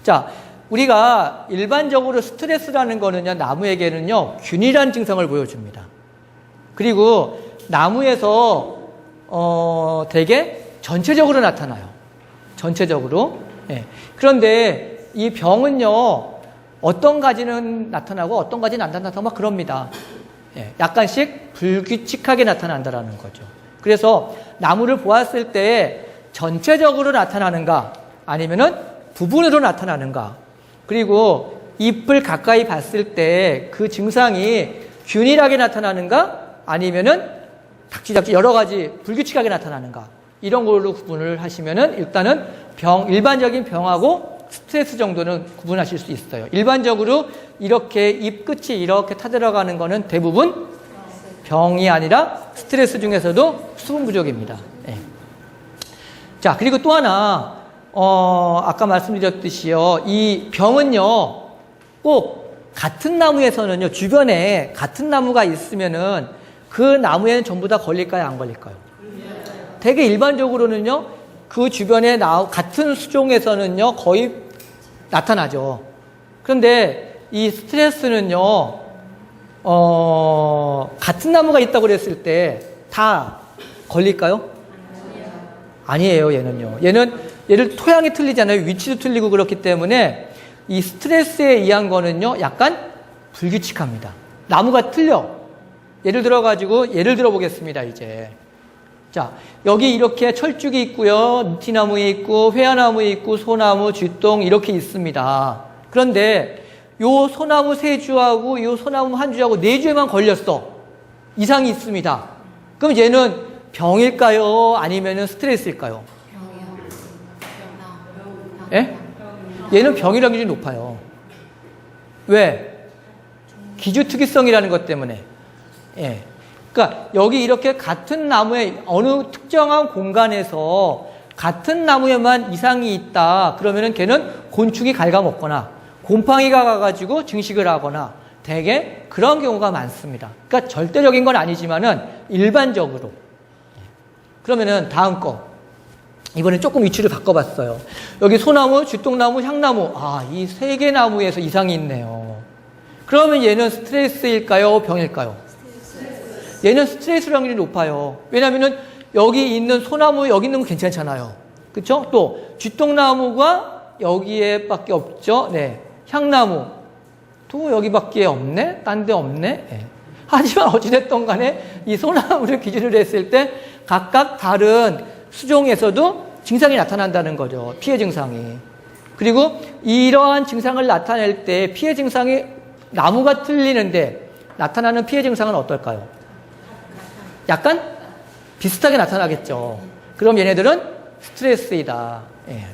자, 우리가 일반적으로 스트레스라는 거는요, 나무에게는요, 균일한 증상을 보여줍니다. 그리고 나무에서 되게 전체적으로 나타나요. 전체적으로. 예. 그런데 이 병은요, 어떤 가지는 나타나고 어떤 가지는 안 나타나고 막 그럽니다. 예. 약간씩 불규칙하게 나타난다는 거죠. 그래서 나무를 보았을 때 전체적으로 나타나는가 아니면은 부분으로 나타나는가, 그리고 잎을 가까이 봤을 때 그 증상이 균일하게 나타나는가 아니면은 닥치닥치 여러 가지 불규칙하게 나타나는가, 이런 걸로 구분을 하시면은 일단은 일반적인 병하고 스트레스 정도는 구분하실 수 있어요. 일반적으로 이렇게 잎 끝이 이렇게 타들어가는 거는 대부분 병이 아니라 스트레스 중에서도 수분 부족입니다. 네. 자, 그리고 또 하나, 아까 말씀드렸듯이요, 이 병은요, 꼭 같은 나무에서는요, 주변에 같은 나무가 있으면은 그 나무에는 전부 다 걸릴까요, 안 걸릴까요? 되게 일반적으로는요, 그 주변에 같은 수종에서는요, 거의 나타나죠. 그런데 이 스트레스는요, 같은 나무가 있다고 그랬을 때 다 걸릴까요? 아니에요, 얘는요. 얘를 토양이 틀리잖아요. 위치도 틀리고 그렇기 때문에 이 스트레스에 의한 거는요, 약간 불규칙합니다. 나무가 틀려. 예를 들어보겠습니다, 이제. 자, 여기 이렇게 철쭉이 있고요. 느티나무에 있고, 회화나무에 있고, 소나무, 쥐똥 이렇게 있습니다. 그런데 요 소나무 세 주하고 요 소나무 한 주하고 네 주에만 걸렸어. 이상이 있습니다. 그럼 얘는 병일까요? 아니면은 스트레스일까요? 예? 얘는 병이라는 기준이 높아요. 왜? 기주특이성이라는 것 때문에. 예. 그러니까 여기 이렇게 같은 나무에 어느 특정한 공간에서 같은 나무에만 이상이 있다. 그러면은 걔는 곤충이 갉아먹거나 곰팡이가 가가지고 증식을 하거나 되게 그런 경우가 많습니다. 그러니까 절대적인 건 아니지만은 일반적으로. 그러면은 다음 거. 이번에 조금 위치를 바꿔봤어요. 여기 소나무, 쥐똥나무, 향나무. 이 세 개 나무에서 이상이 있네요. 그러면 얘는 스트레스일까요? 병일까요? 얘는 스트레스 확률이 높아요. 왜냐면은 여기 있는 소나무, 여기 있는 건 괜찮잖아요. 그쵸? 또, 쥐똥나무가 여기에밖에 없죠? 네. 향나무. 또 여기밖에 없네? 딴 데 없네? 네. 하지만 어찌됐든 간에 이 소나무를 기준으로 했을 때 각각 다른 수종에서도 증상이 나타난다는 거죠. 피해 증상이. 그리고 이러한 증상을 나타낼 때 피해 증상이 나무가 틀리는데 나타나는 피해 증상은 어떨까요? 약간 비슷하게 나타나겠죠. 그럼 얘네들은 스트레스이다. 예.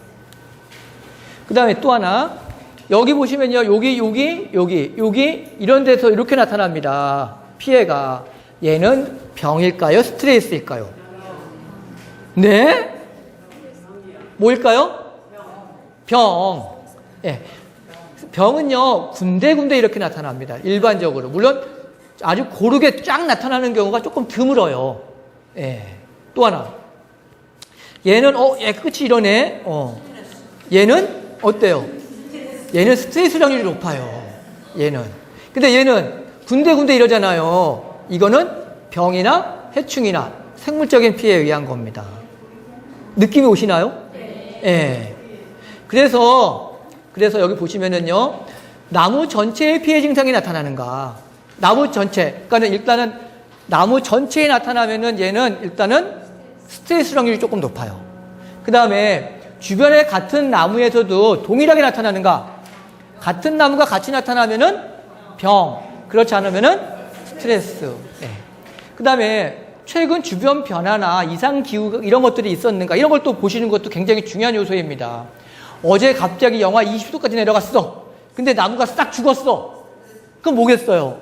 그 다음에 또 하나. 여기 보시면요. 여기 이런 데서 이렇게 나타납니다. 피해가. 얘는 병일까요? 스트레스일까요? 네? 뭐일까요? 병. 예. 병은요, 군데군데 이렇게 나타납니다. 일반적으로. 물론 아주 고르게 쫙 나타나는 경우가 조금 드물어요. 예. 또 하나. 얘는, 얘 끝이 이러네. 얘는 어때요? 얘는 스트레스량이 높아요. 얘는. 근데 얘는 군데군데 이러잖아요. 이거는 병이나 해충이나 생물적인 피해에 의한 겁니다. 느낌이 오시나요? 예. 그래서 여기 보시면은요, 나무 전체의 피해 증상이 나타나는가. 나무 전체. 그러니까 일단은 나무 전체에 나타나면은 얘는 일단은 스트레스 확률이 조금 높아요. 그 다음에 주변에 같은 나무에서도 동일하게 나타나는가. 같은 나무가 같이 나타나면은 병. 그렇지 않으면은 스트레스. 예. 그 다음에 최근 주변 변화나 이상 기후 이런 것들이 있었는가. 이런 걸 또 보시는 것도 굉장히 중요한 요소입니다. 어제 갑자기 영하 20도까지 내려갔어. 근데 나무가 싹 죽었어. 그럼 뭐겠어요?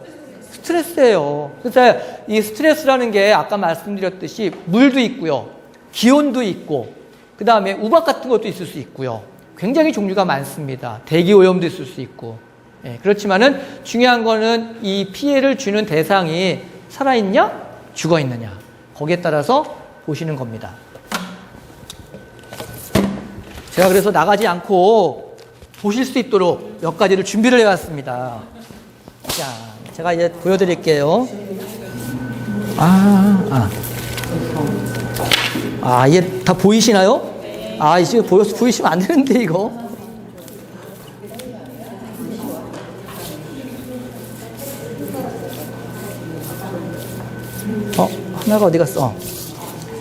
스트레스예요. 그래서 이 스트레스라는 게 아까 말씀드렸듯이 물도 있고요. 기온도 있고, 그 다음에 우박 같은 것도 있을 수 있고요. 굉장히 종류가 많습니다. 대기 오염도 있을 수 있고. 예, 그렇지만은 중요한 거는 이 피해를 주는 대상이 살아있냐? 죽어있느냐. 거기에 따라서 보시는 겁니다. 제가 그래서 나가지 않고 보실 수 있도록 몇 가지를 준비를 해왔습니다. 자, 제가 이제 보여드릴게요. 이게 다 보이시나요? 이제 보이시면 안 되는데, 이거. 하나가 어디 갔어?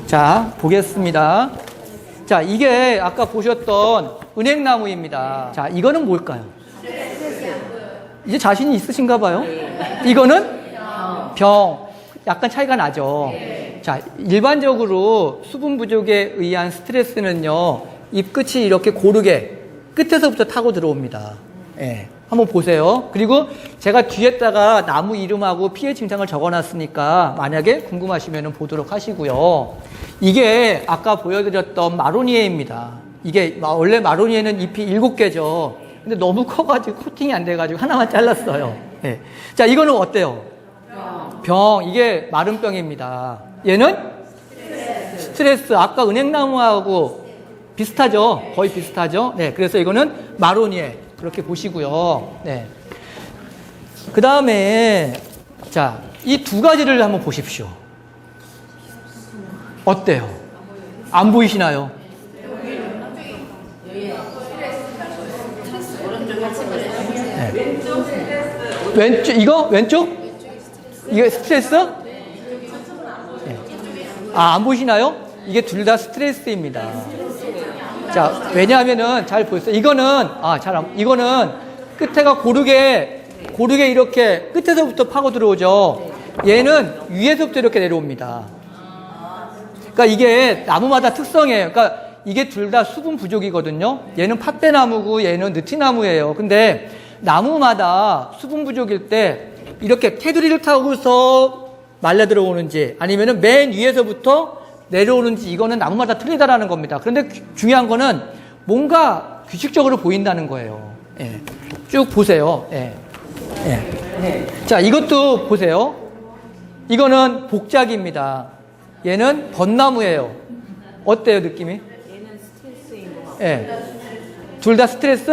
자, 보겠습니다. 자, 이게 아까 보셨던 은행나무입니다. 자, 이거는 뭘까요? 이제 자신이 있으신가 봐요? 이거는 병. 약간 차이가 나죠? 자, 일반적으로 수분 부족에 의한 스트레스는요, 잎 끝이 이렇게 고르게 끝에서부터 타고 들어옵니다. 예. 한번 보세요. 그리고 제가 뒤에다가 나무 이름하고 피해 증상을 적어놨으니까 만약에 궁금하시면 보도록 하시고요. 이게 아까 보여드렸던 마로니에입니다. 이게 원래 마로니에는 잎이 7개죠. 근데 너무 커가지고 코팅이 안 돼가지고 하나만 잘랐어요. 예. 자, 이거는 어때요? 병. 이게 마른 병입니다. 얘는 스트레스. 아까 은행나무하고 비슷하죠? 거의 비슷하죠? 네. 그래서 이거는 마로니에. 그렇게 보시고요. 네. 그 다음에, 자, 이 두 가지를 한번 보십시오. 어때요? 안 보이시나요? 네. 왼쪽, 이거? 왼쪽? 이게 스트레스? 네. 안 보이시나요? 이게 둘 다 스트레스입니다. 자, 왜냐하면은 잘 보였어요. 이거는 이거는 끝에가 고르게 이렇게 끝에서부터 파고 들어오죠. 얘는 위에서부터 이렇게 내려옵니다. 그러니까 이게 나무마다 특성이에요. 그러니까 이게 둘 다 수분 부족이거든요. 얘는 팥대나무고 얘는 느티나무예요. 근데 나무마다 수분 부족일 때 이렇게 테두리를 타고서 말려 들어오는지 아니면은 맨 위에서부터 내려오는지 이거는 나무마다 틀리다라는 겁니다. 그런데 중요한 거는 뭔가 규칙적으로 보인다는 거예요. 예. 쭉 보세요. 예. 예. 자, 이것도 보세요. 이거는 복작입니다. 얘는 벚나무예요. 어때요, 느낌이? 얘는 스트레스인 것 같고. 예. 둘 다 스트레스?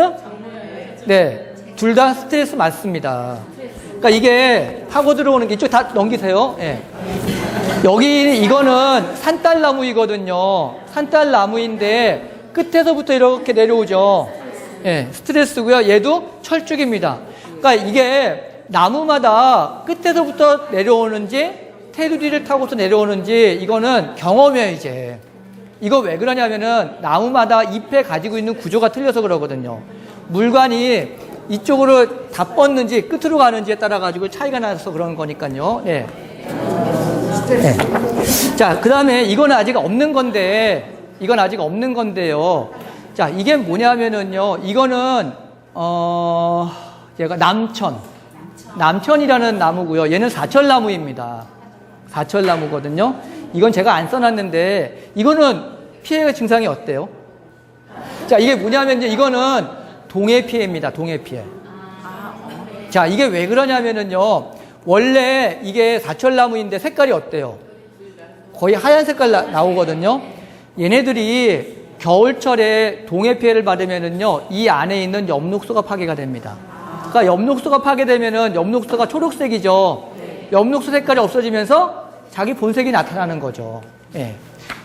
네. 둘 다 스트레스 맞습니다. 그러니까 이게 파고 들어오는 게 이쪽 다 넘기세요. 예. 이거는 산딸나무이거든요. 산딸나무인데 끝에서부터 이렇게 내려오죠. 예, 스트레스고요. 얘도 철쭉입니다. 그러니까 이게 나무마다 끝에서부터 내려오는지 테두리를 타고서 내려오는지 이거는 경험이에요, 이제. 이거 왜 그러냐면은 나무마다 잎에 가지고 있는 구조가 틀려서 그러거든요. 물관이 이쪽으로 다 뻗는지 끝으로 가는지에 따라 가지고 차이가 나서 그런 거니까요. 네. 네. 자, 그 다음에 이건 아직 없는 건데요. 자, 이게 뭐냐면은요, 이거는, 얘가 남천이라는 나무고요. 얘는 사철나무입니다. 사철나무거든요. 이건 제가 안 써놨는데, 이거는 피해 증상이 어때요? 자, 이게 뭐냐면요, 이거는 동해 피해입니다. 동해 피해. 자, 이게 왜 그러냐면은요, 원래 이게 사철나무인데 색깔이 어때요? 거의 하얀 색깔 나오거든요. 얘네들이 겨울철에 동해 피해를 받으면은요, 이 안에 있는 엽록소가 파괴가 됩니다. 그러니까 엽록소가 파괴되면은 엽록소가 초록색이죠. 엽록소 색깔이 없어지면서 자기 본색이 나타나는 거죠. 예.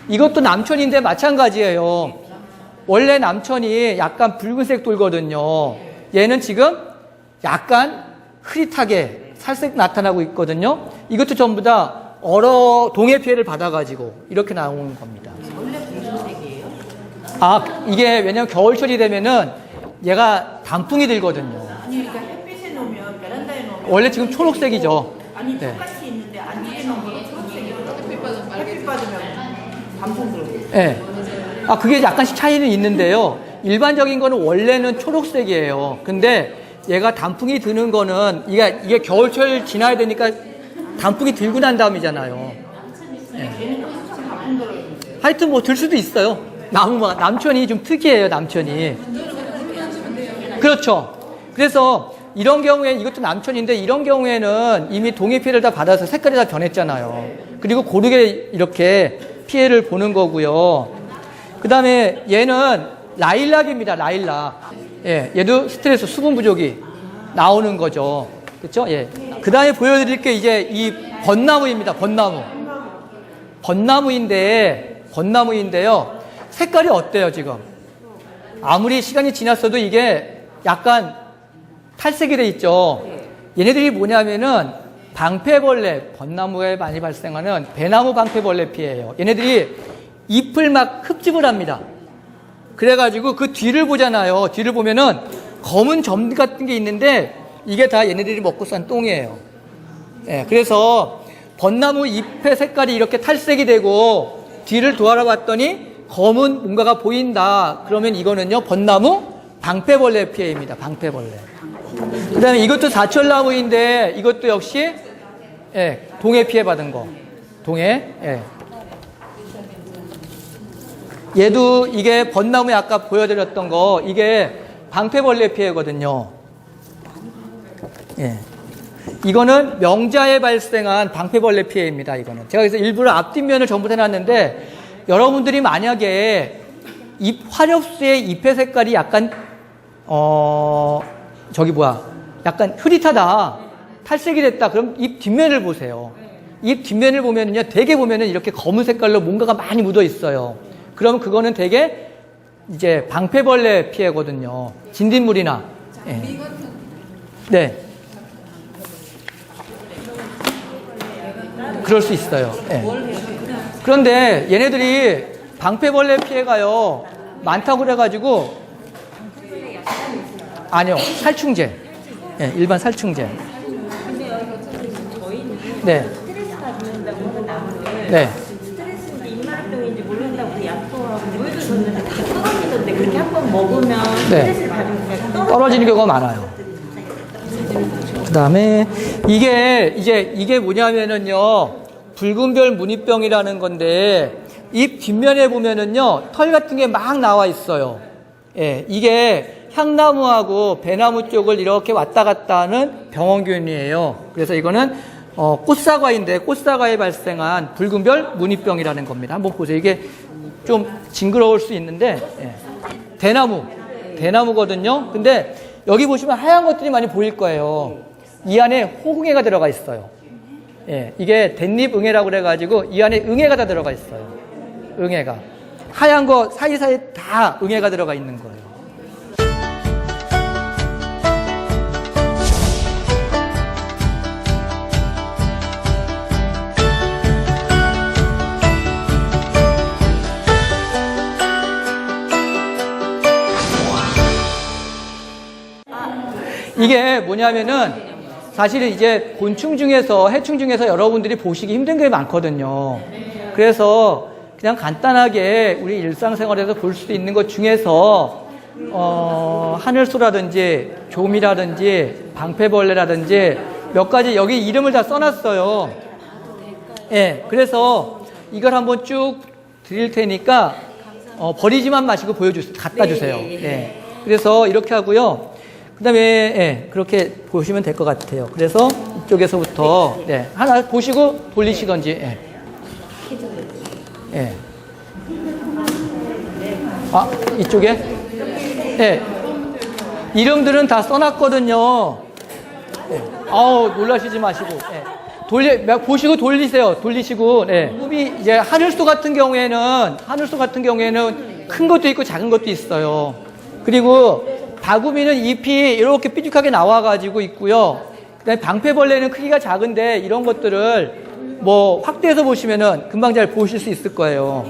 이것도 남천인데 마찬가지예요. 원래 남천이 약간 붉은색 돌거든요. 얘는 지금 약간 흐릿하게 살색 나타나고 있거든요. 이것도 전부 다 동해 피해를 받아가지고 이렇게 나오는 겁니다. 원래 붉은색이에요? 아, 이게 왜냐면 겨울철이 되면은 얘가 단풍이 들거든요. 아니 그러니까 햇빛에 놓으면 베란다에 놓으면 원래 지금 초록색이죠. 아니 네. 똑같이 있는데 안쪽에 놓으면 초록색이거든요. 햇빛 받으면 단풍 들고. 예. 아, 그게 약간씩 차이는 있는데요. 일반적인 거는 원래는 초록색이에요. 근데 얘가 단풍이 드는 거는 이게 겨울철 지나야 되니까 단풍이 들고 난 다음이잖아요. 예. 하여튼 뭐 들 수도 있어요. 남천이 좀 특이해요, 남천이. 그렇죠. 그래서 이런 경우에 이것도 남천인데 이런 경우에는 이미 동해 피해를 다 받아서 색깔이 다 변했잖아요. 그리고 고르게 이렇게 피해를 보는 거고요. 그 다음에 얘는 라일락입니다. 라일락. 예, 얘도 스트레스, 수분 부족이 나오는 거죠. 그렇죠? 예. 그 다음에 보여드릴 게 이제 이 벚나무입니다. 벚나무인데요. 색깔이 어때요, 지금? 아무리 시간이 지났어도 이게 약간 탈색이 돼 있죠. 얘네들이 뭐냐면은 방패벌레, 벚나무에 많이 발생하는 배나무 방패벌레 피해예요. 얘네들이 잎을 막 흡집을 합니다. 그래가지고 그 뒤를 보잖아요. 뒤를 보면은 검은 점 같은 게 있는데 이게 다 얘네들이 먹고 산 똥이에요. 예, 그래서 벚나무 잎의 색깔이 이렇게 탈색이 되고 뒤를 돌아봤더니 검은 뭔가가 보인다. 그러면 이거는요, 벚나무 방패벌레 피해입니다. 방패벌레. 그 다음에 이것도 사철나무인데 이것도 역시 예, 동해 피해 받은 거. 동해. 예. 얘도 이게 벚나무에 아까 보여드렸던 거 이게 방패벌레 피해거든요. 예. 이거는 명자에 발생한 방패벌레 피해입니다. 이거는 제가 그래서 일부러 앞뒷면을 전부 해놨는데 여러분들이 만약에 잎 화렵수의 잎의 색깔이 약간 약간 흐릿하다, 탈색이 됐다. 그럼 잎 뒷면을 보세요. 잎 뒷면을 보면은요, 대개 보면은 이렇게 검은 색깔로 뭔가가 많이 묻어 있어요. 그러면 그거는 되게 이제 방패벌레 피해거든요. 진딧물이나. 예. 네. 그럴 수 있어요. 예. 그런데 얘네들이 방패벌레 피해가요, 많다고 그래가지고, 아니요, 살충제. 예, 일반 살충제. 네. 스트레스 받는다고 하는 나무를 네. 스트레스인지 입마병인지 모른다고 약속하고 줬는데 다 떨어지던데 그렇게 한 번 먹으면 네. 스트레스를 받으니까 떨어지는 경우가 많아요. 그 다음에 이게 뭐냐면은요, 붉은별 무늬병이라는 건데, 잎 뒷면에 보면은요, 털 같은 게 막 나와 있어요. 예, 이게 향나무하고 배나무 쪽을 이렇게 왔다 갔다 하는 병원균이에요. 그래서 이거는 꽃사과인데 꽃사과에 발생한 붉은별 무늬병이라는 겁니다. 한번 보세요. 이게 좀 징그러울 수 있는데, 예. 대나무거든요. 근데 여기 보시면 하얀 것들이 많이 보일 거예요. 이 안에 호응해가 들어가 있어요. 예, 이게 댄잎응애라고 그래가지고 이 안에 응애가 다 들어가 있어요. 응애가. 하얀 거 사이사이 다 응애가 들어가 있는 거예요. 이게 뭐냐면은 사실은 이제 곤충 중에서, 해충 중에서 여러분들이 보시기 힘든 게 많거든요. 그래서 그냥 간단하게 우리 일상생활에서 볼 수 있는 것 중에서 하늘소라든지 조미라든지 방패벌레라든지 몇 가지 여기 이름을 다 써놨어요. 예, 그래서 이걸 한번 쭉 드릴 테니까 버리지만 마시고 갖다 주세요. 예. 그래서 이렇게 하고요. 그 다음에 예, 그렇게 보시면 될 것 같아요. 그래서 이쪽에서부터 네, 하나 보시고 돌리시던지. 예. 예. 아, 이쪽에? 네. 이름들은 다 써놨거든요. 네. 아우, 놀라시지 마시고. 네. 보시고 돌리세요. 돌리시고, 네. 이제 하늘소 같은 경우에는 큰 것도 있고 작은 것도 있어요. 그리고 바구미는 잎이 이렇게 삐죽하게 나와가지고 있고요. 그 다음에 방패벌레는 크기가 작은데 이런 것들을 뭐 확대해서 보시면은 금방 잘 보실 수 있을 거예요.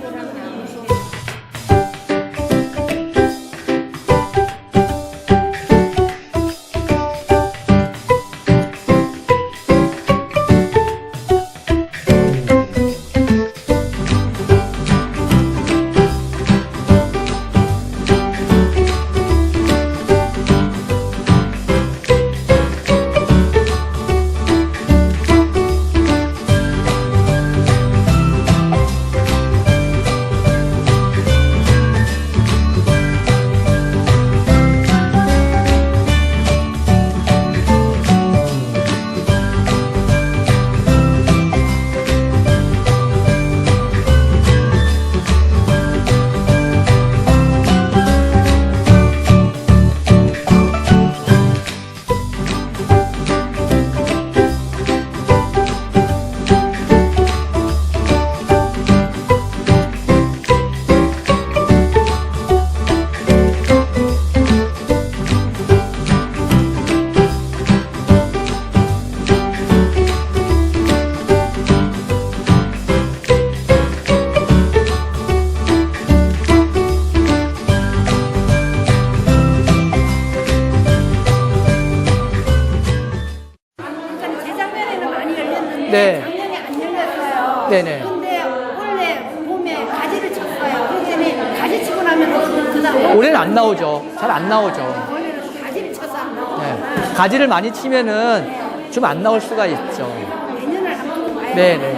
네. 작년에 안 열렸어요. 네네. 근데 원래 봄에 가지를 쳤어요. 그랬더니 가지 치고 나면 그다음 올해는 안 나오죠. 잘 안 나오죠. 원래는 가지를 쳐서 안 나오고 네. 가지를 많이 치면은 좀 안 나올 수가 있죠. 내년을 한번 봐야 네네.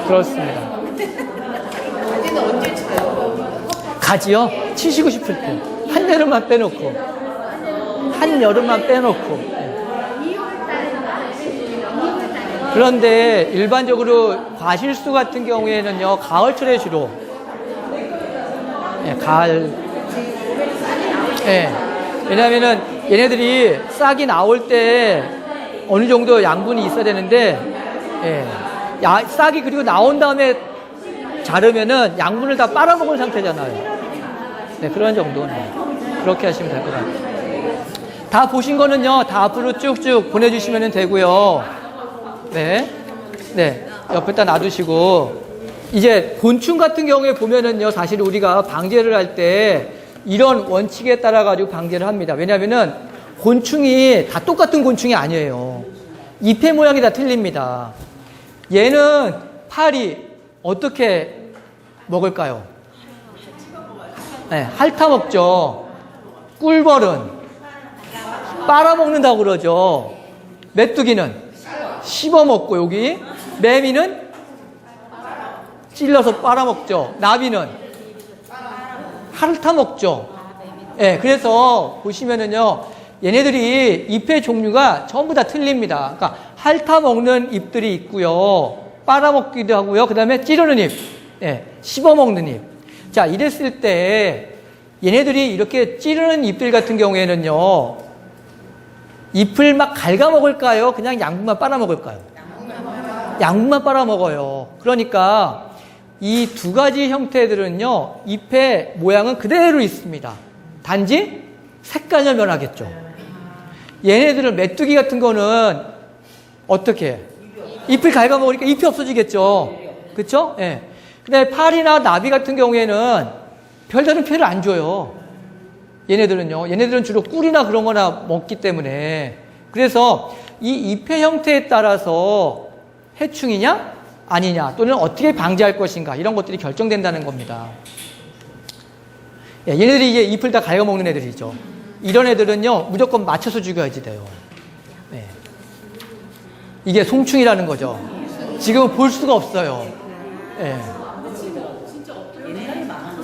그렇습니다. 가지는 언제 쳐요? 가지요? 치시고 싶을 때. 한여름만 빼놓고. 한여름만 빼놓고. 그런데 일반적으로 과실수 같은 경우에는요, 가을철에 주로. 예, 가을. 예. 왜냐면은 얘네들이 싹이 나올 때 어느 정도 양분이 있어야 되는데, 예. 싹이 그리고 나온 다음에 자르면은 양분을 다 빨아먹은 상태잖아요. 네, 그런 정도는. 그렇게 하시면 될 것 같아요. 다 보신 거는요, 다 앞으로 쭉쭉 보내주시면 되고요. 네. 네. 옆에다 놔두시고. 이제 곤충 같은 경우에 보면은요, 사실 우리가 방제를 할 때 이런 원칙에 따라가지고 방제를 합니다. 왜냐면은 곤충이 다 똑같은 곤충이 아니에요. 잎의 모양이 다 틀립니다. 얘는 파리 어떻게 먹을까요? 네, 핥아 먹죠. 꿀벌은 빨아먹는다고 그러죠. 메뚜기는 씹어먹고, 여기 매미는 찔러서 빨아먹죠. 나비는 핥아먹죠. 예, 그래서 보시면은요, 얘네들이 잎의 종류가 전부 다 틀립니다. 그러니까 핥아먹는 잎들이 있고요, 빨아먹기도 하고요, 그 다음에 찌르는 잎, 예, 씹어먹는 잎. 자, 이랬을 때 얘네들이 이렇게 찌르는 잎들 같은 경우에는요, 잎을 막 갉아먹을까요? 그냥 양분만 빨아먹을까요? 양분만 빨아먹어요. 그러니까 이 두 가지 형태들은요, 잎의 모양은 그대로 있습니다. 단지 색깔만 변하겠죠. 얘네들은 메뚜기 같은 거는 어떻게 해? 잎을 갉아먹으니까 잎이 없어지겠죠. 그쵸? 예. 근데 파리나 나비 같은 경우에는 별다른 피해를 안 줘요. 얘네들은 주로 꿀이나 그런 거나 먹기 때문에. 그래서 이 잎의 형태에 따라서 해충이냐 아니냐, 또는 어떻게 방지할 것인가, 이런 것들이 결정된다는 겁니다. 예, 얘네들이 이제 잎을 다 갉아먹는 애들이죠. 이런 애들은요, 무조건 맞춰서 죽여야지 돼요. 예. 이게 송충이라는 거죠. 지금은 볼 수가 없어요. 예.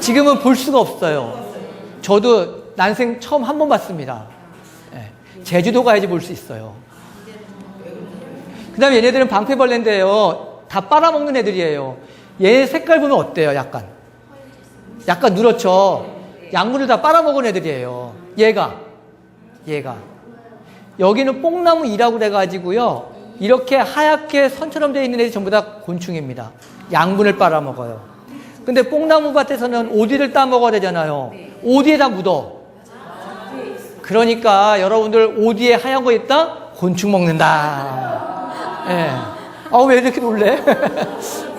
지금은 볼 수가 없어요. 저도 난생 처음 한 번 봤습니다. 예. 제주도 가야지 볼 수 있어요. 그 다음에 얘네들은 방패벌레인데요, 다 빨아먹는 애들이에요. 얘 색깔 보면 어때요? 약간 누렇죠? 약물을 다 빨아먹은 애들이에요. 얘가. 여기는 뽕나무 이라고 그래가지고요, 이렇게 하얗게 선처럼 되어 있는 애들이 전부 다 곤충입니다. 양분을 빨아먹어요. 근데 뽕나무 밭에서는 오디를 따먹어야 되잖아요. 오디에 다 묻어. 그러니까 여러분들 오디에 하얀 거 있다? 곤충 먹는다. 예. 왜 이렇게 놀래?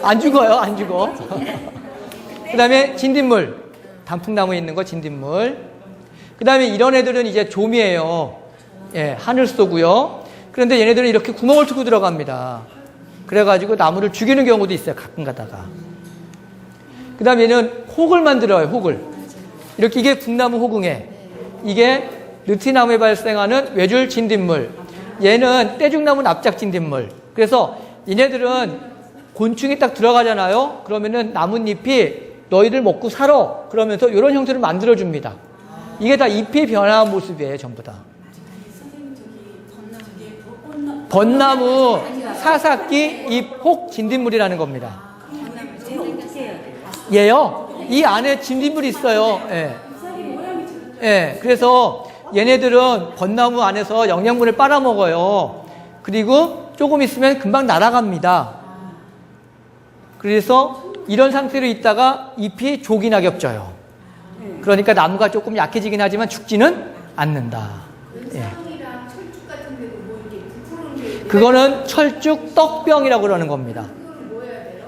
안 죽어요, 안 죽어. 그 다음에 진딧물. 단풍나무에 있는 거 진딧물. 그 다음에 이런 애들은 이제 좀이에요. 예, 하늘 쏘고요. 그런데 얘네들은 이렇게 구멍을 뚫고 들어갑니다. 그래가지고 나무를 죽이는 경우도 있어요, 가끔 가다가. 그 다음에 얘는 혹을 만들어요, 혹을. 이렇게 이게 북나무 호궁에. 이게 느티나무에 발생하는 외줄 진딧물. 얘는 떼죽나무 납작 진딧물. 그래서 얘네들은 곤충이 딱 들어가잖아요. 그러면은 나뭇잎이 너희들 먹고 살아. 그러면서 이런 형태를 만들어줍니다. 이게 다 잎이 변화한 모습이에요, 전부 다. 벚나무, 사사끼, 잎, 혹, 진딧물이라는 겁니다. 얘요? 이 안에 진딧물이 있어요. 예. 예. 그래서 얘네들은 벚나무 안에서 영양분을 빨아먹어요. 그리고 조금 있으면 금방 날아갑니다. 그래서 이런 상태로 있다가 잎이 족이나 겹쳐요. 그러니까 나무가 조금 약해지긴 하지만 죽지는 않는다. 예. 그거는 철쭉 떡병이라고 그러는 겁니다.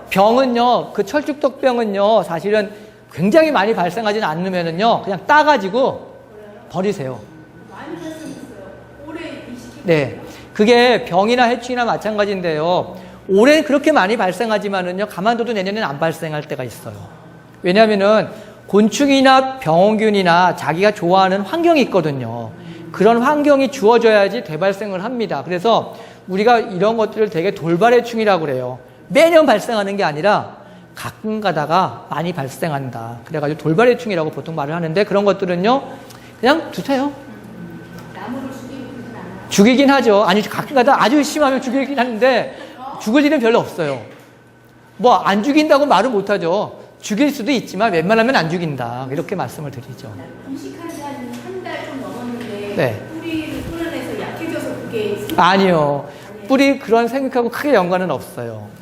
병은요, 그 철쭉 떡병은요, 사실은 굉장히 많이 발생하지는 않으면은요, 그냥 따가지고 버리세요. 네. 그게 병이나 해충이나 마찬가지인데요. 올해 그렇게 많이 발생하지만은요, 가만둬도 내년에는 안 발생할 때가 있어요. 왜냐면은 곤충이나 병원균이나 자기가 좋아하는 환경이 있거든요. 그런 환경이 주어져야지 대발생을 합니다. 그래서 우리가 이런 것들을 되게 돌발해충이라고 그래요. 매년 발생하는 게 아니라 가끔 가다가 많이 발생한다. 그래가지고 돌발해충이라고 보통 말을 하는데, 그런 것들은요, 그냥 두세요. 죽이긴 하죠. 아니, 가끔 가다 아주 심하면 죽이긴 하는데, 죽을 일은 별로 없어요. 뭐, 안 죽인다고 말은 못하죠. 죽일 수도 있지만 웬만하면 안 죽인다. 이렇게 말씀을 드리죠. 이식한 지 한 달 좀 넘었는데, 네. 뿌리를 끊어내서 약해져서 그게. 아니요. 뿌리 그런 생육하고 크게 연관은 없어요.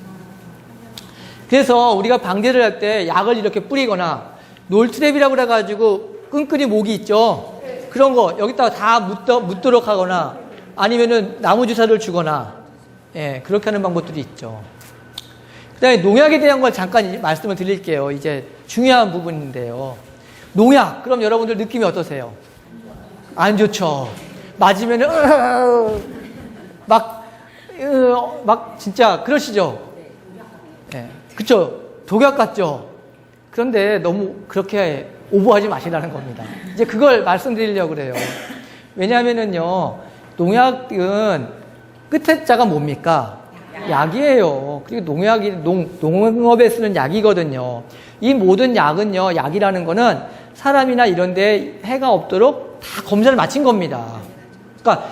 그래서 우리가 방제를 할 때 약을 이렇게 뿌리거나, 놀트랩이라고 그래가지고 끈끈이 목이 있죠. 그런 거 여기다가 다 묻도록 하거나, 아니면은 나무 주사를 주거나, 예, 그렇게 하는 방법들이 있죠. 그 다음에 농약에 대한 걸 잠깐 말씀을 드릴게요. 이제 중요한 부분인데요. 농약, 그럼 여러분들 느낌이 어떠세요? 안 좋죠. 맞으면은, 막 진짜 그러시죠? 예, 그쵸? 독약 같죠? 그런데 너무 그렇게 오버하지 마시라는 겁니다. 이제 그걸 말씀드리려고 그래요. 왜냐하면은요, 농약은 끝에 자가 뭡니까? 약이에요. 그리고 농약이 농업에 쓰는 약이거든요. 이 모든 약은요, 약이라는 거는 사람이나 이런 데 해가 없도록 다 검사를 마친 겁니다. 그러니까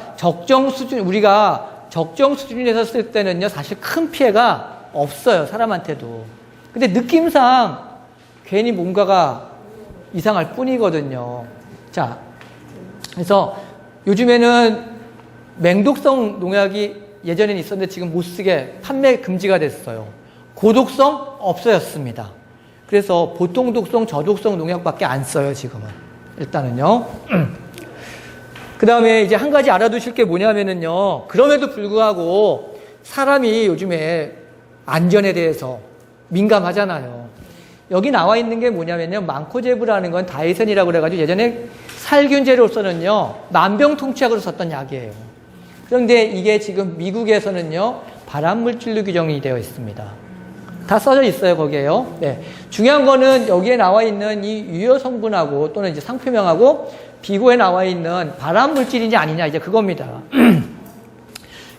우리가 적정 수준에서 쓸 때는요, 사실 큰 피해가 없어요, 사람한테도. 근데 느낌상 괜히 뭔가가 이상할 뿐이거든요. 자, 그래서 요즘에는 맹독성 농약이 예전에는 있었는데 지금 못 쓰게 판매 금지가 됐어요. 고독성 없어졌습니다. 그래서 보통 독성, 저독성 농약밖에 안 써요, 지금은. 일단은요. 그 다음에 이제 한 가지 알아두실 게 뭐냐면은요, 그럼에도 불구하고 사람이 요즘에 안전에 대해서 민감하잖아요. 여기 나와 있는 게 뭐냐면요, 망코제브라는 건 다이센이라고 그래가지고 예전에 살균제로서는요, 만병통치약으로 썼던 약이에요. 그런데 이게 지금 미국에서는요, 발암물질로 규정이 되어 있습니다. 다 써져 있어요, 거기에요. 네. 중요한 거는 여기에 나와 있는 이 유효 성분하고 또는 이제 상표명하고 비고에 나와 있는 발암 물질인지 아니냐, 이제 그겁니다.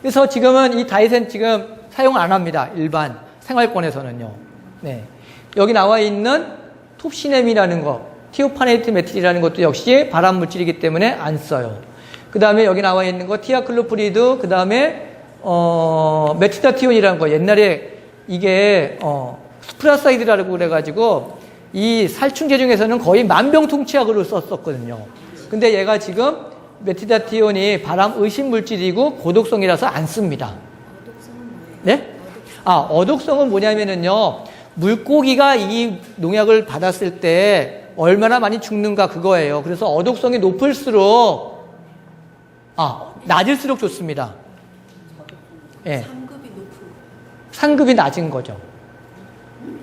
그래서 지금은 이 다이센 지금 사용 안 합니다. 일반 생활권에서는요. 네. 여기 나와 있는 톱시넴이라는 거, 티오파네이트 메틸이라는 것도 역시 발암 물질이기 때문에 안 써요. 그 다음에 여기 나와 있는 거 티아클로프리드, 그 다음에 메티다티온이라는 거, 옛날에 이게 스프라사이드라고 그래가지고 이 살충제 중에서는 거의 만병통치약으로 썼었거든요. 근데 얘가 지금 메티다티온이 발암 의심 물질이고 고독성이라서 안 씁니다. 네? 어독성은 뭐냐면은요, 물고기가 이 농약을 받았을 때 얼마나 많이 죽는가 그거예요. 그래서 어독성이 높을수록, 낮을수록 좋습니다. 예. 상급이 낮은 거죠.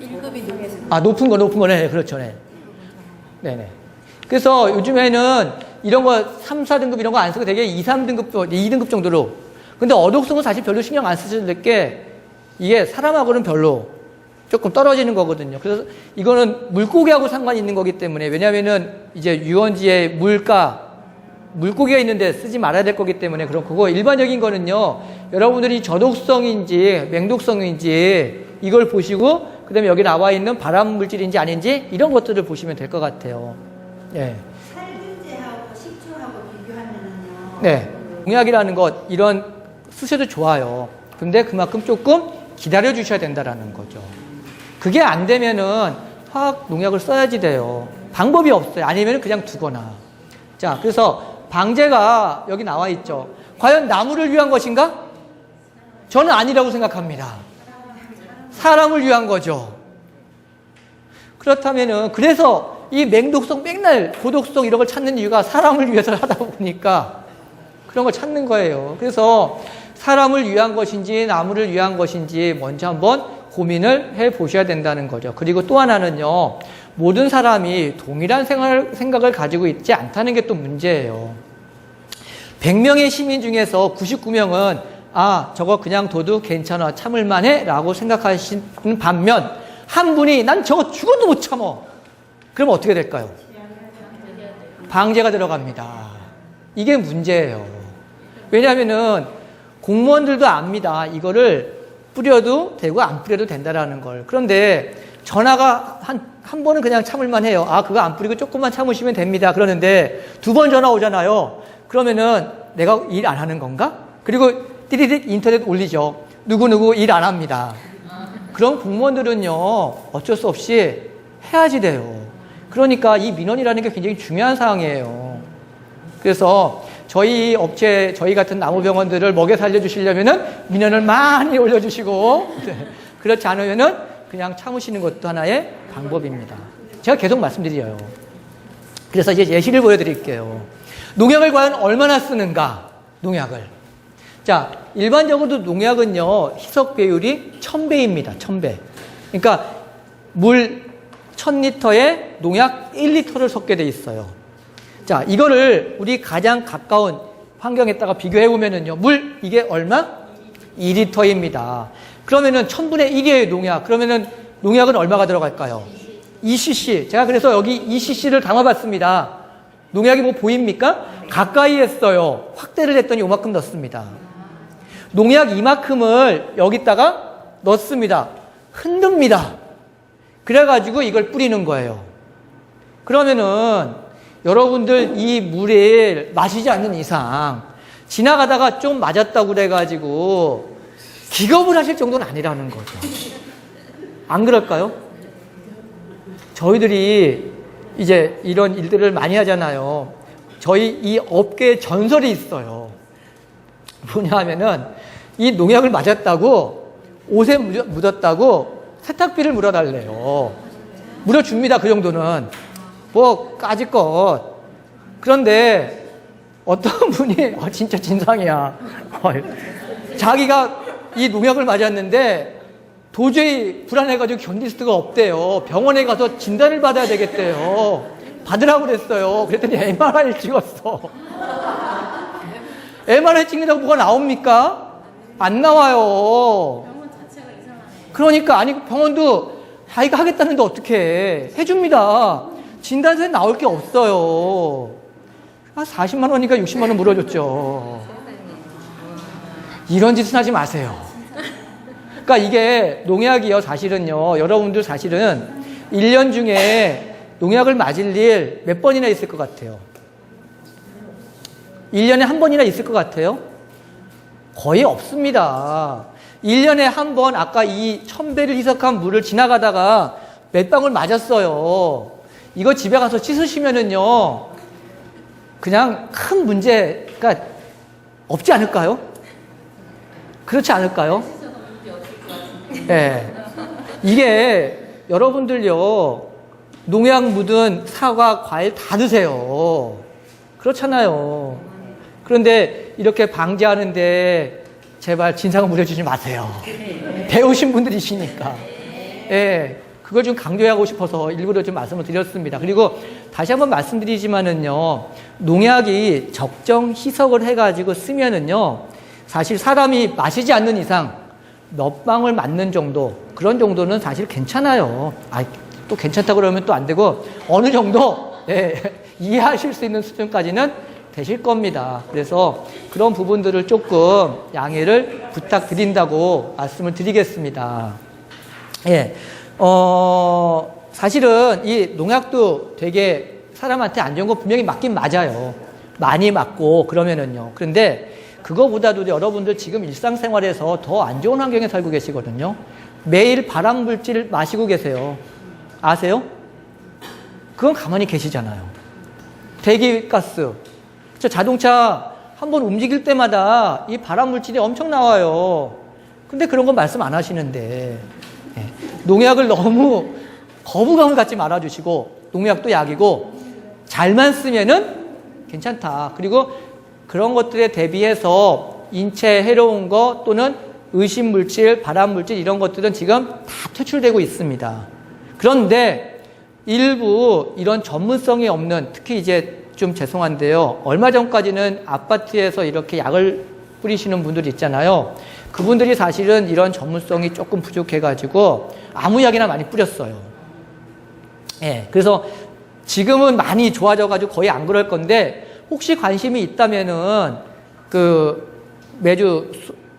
1급이 높은 높은 거네. 그렇죠. 네. 네네. 그래서 요즘에는 이런 거 3, 4등급 이런 거 안 쓰고 되게 2, 3등급, 2등급 정도로. 근데 어독성은 사실 별로 신경 안 쓰셔도 될 게 이게 사람하고는 별로 조금 떨어지는 거거든요. 그래서 이거는 물고기하고 상관이 있는 거기 때문에, 왜냐면은 이제 유원지에 물고기가 있는데 쓰지 말아야 될 거기 때문에 그런 거고, 일반적인 거는요, 여러분들이 저독성인지 맹독성인지 이걸 보시고, 그 다음에 여기 나와 있는 발암 물질인지 아닌지 이런 것들을 보시면 될 것 같아요. 예. 살균제하고 식초하고 비교하면은요. 네. 농약이라는 것, 이런 쓰셔도 좋아요. 근데 그만큼 조금 기다려 주셔야 된다라는 거죠. 그게 안 되면은 화학 농약을 써야지 돼요. 방법이 없어요. 아니면 그냥 두거나. 자, 그래서 방제가 여기 나와 있죠. 과연 나무를 위한 것인가? 저는 아니라고 생각합니다. 사람을 위한 거죠. 그렇다면은, 그래서 이 맹독성, 맨날 고독성 이런 걸 찾는 이유가 사람을 위해서 하다 보니까 그런 걸 찾는 거예요. 그래서 사람을 위한 것인지 나무를 위한 것인지 먼저 한번 고민을 해 보셔야 된다는 거죠. 그리고 또 하나는요, 모든 사람이 동일한 생각을 가지고 있지 않다는 게 또 문제예요. 100명의 시민 중에서 99명은 저거 그냥 둬도 괜찮아, 참을만해 라고 생각하시는 반면, 한 분이 난 저거 죽어도 못 참어. 그럼 어떻게 될까요? 방제가 들어갑니다. 이게 문제예요. 왜냐하면은 공무원들도 압니다. 이거를 뿌려도 되고 안 뿌려도 된다라는 걸. 그런데 전화가 한 번은 그냥 참을만 해요. 그거 안 뿌리고 조금만 참으시면 됩니다. 그러는데 2번 전화 오잖아요. 그러면은 내가 일 안 하는 건가? 그리고 띠리릭 인터넷 올리죠. 누구누구 일 안 합니다. 그럼 공무원들은요, 어쩔 수 없이 해야지 돼요. 그러니까 이 민원이라는 게 굉장히 중요한 사항이에요. 그래서 저희 업체, 저희 같은 나무병원들을 먹여 살려주시려면은 민원을 많이 올려주시고, 그렇지 않으면은 그냥 참으시는 것도 하나의 방법입니다. 제가 계속 말씀드려요. 그래서 이제 예시를 보여드릴게요. 농약을 과연 얼마나 쓰는가, 농약을. 자, 일반적으로 농약은요, 희석 배율이 1000배입니다. 1000배. 그러니까 물 1000리터에 농약 1리터를 섞게 돼 있어요. 자, 이거를 우리 가장 가까운 환경에다가 비교해 보면은요, 물 이게 얼마? 2리터입니다. 그러면은 1000분의 1이에요, 농약. 그러면은 농약은 얼마가 들어갈까요? 2cc. 제가 그래서 여기 2cc를 담아봤습니다. 농약이 뭐 보입니까? 가까이 했어요. 확대를 했더니 요만큼 넣습니다. 농약 이만큼을 여기다가 넣습니다. 흔듭니다. 그래가지고 이걸 뿌리는 거예요. 그러면은 여러분들 이 물을 마시지 않는 이상 지나가다가 좀 맞았다고 그래가지고 기겁을 하실 정도는 아니라는 거죠. 안 그럴까요? 저희들이 이제 이런 일들을 많이 하잖아요. 저희 이 업계에 전설이 있어요. 뭐냐 하면은 이 농약을 맞았다고 옷에 묻었다고 세탁비를 물어달래요. 물어줍니다. 그 정도는. 뭐 까짓것. 그런데 어떤 분이 진짜 진상이야. 자기가 이 농약을 맞았는데 도저히 불안해가지고 견딜 수가 없대요. 병원에 가서 진단을 받아야 되겠대요. 받으라고 그랬어요. 그랬더니 MRI를 찍었어. MRI 찍는다고 뭐가 나옵니까? 안 나와요. 그러니까 아니 병원도 자기가 하겠다는데 어떻게 해? 해줍니다. 진단서에 나올 게 없어요. 40만 원이니까 60만 원 물어줬죠. 이런 짓은 하지 마세요. 그러니까 이게 농약이요. 사실은요. 여러분들 사실은 1년 중에 농약을 맞을 일 몇 번이나 있을 것 같아요? 1년에 한 번이나 있을 것 같아요? 거의 없습니다. 1년에 한 번 아까 이 1000배를 희석한 물을 지나가다가 몇 방울 맞았어요. 이거 집에 가서 씻으시면은요, 그냥 큰 문제가 없지 않을까요? 그렇지 않을까요? 네. 이게 여러분들요, 농약 묻은 사과, 과일 다 드세요. 그렇잖아요. 그런데 이렇게 방지하는데 제발 진상을 물려주지 마세요. 배우신 분들이시니까. 예. 그걸 좀 강조하고 싶어서 일부러 좀 말씀을 드렸습니다. 그리고 다시 한번 말씀드리지만은요, 농약이 적정 희석을 해가지고 쓰면은요, 사실 사람이 마시지 않는 이상 몇 방울 맞는 정도, 그런 정도는 사실 괜찮아요. 또 괜찮다고 그러면 또 안 되고, 어느 정도, 예, 이해하실 수 있는 수준까지는 되실 겁니다. 그래서 그런 부분들을 조금 양해를 부탁드린다고 말씀을 드리겠습니다. 예. 사실은 이 농약도 되게 사람한테 안 좋은 거 분명히 맞긴 맞아요. 많이 맞고 그러면은요. 그런데 그거보다도 여러분들 지금 일상생활에서 더 안 좋은 환경에 살고 계시거든요. 매일 발암물질 마시고 계세요. 아세요? 그건 가만히 계시잖아요. 대기가스. 자동차 한번 움직일 때마다 이 발암물질이 엄청 나와요. 근데 그런 건 말씀 안 하시는데, 예. 농약을 너무 거부감을 갖지 말아주시고, 농약도 약이고, 잘만 쓰면은 괜찮다. 그리고 그런 것들에 대비해서 인체에 해로운 거 또는 의심물질, 발암물질 이런 것들은 지금 다 퇴출되고 있습니다. 그런데 일부 이런 전문성이 없는, 특히 이제 좀 죄송한데요. 얼마 전까지는 아파트에서 이렇게 약을 뿌리시는 분들이 있잖아요. 그분들이 사실은 이런 전문성이 조금 부족해가지고 아무 약이나 많이 뿌렸어요. 예, 그래서 지금은 많이 좋아져가지고 거의 안 그럴 건데, 혹시 관심이 있다면은 매주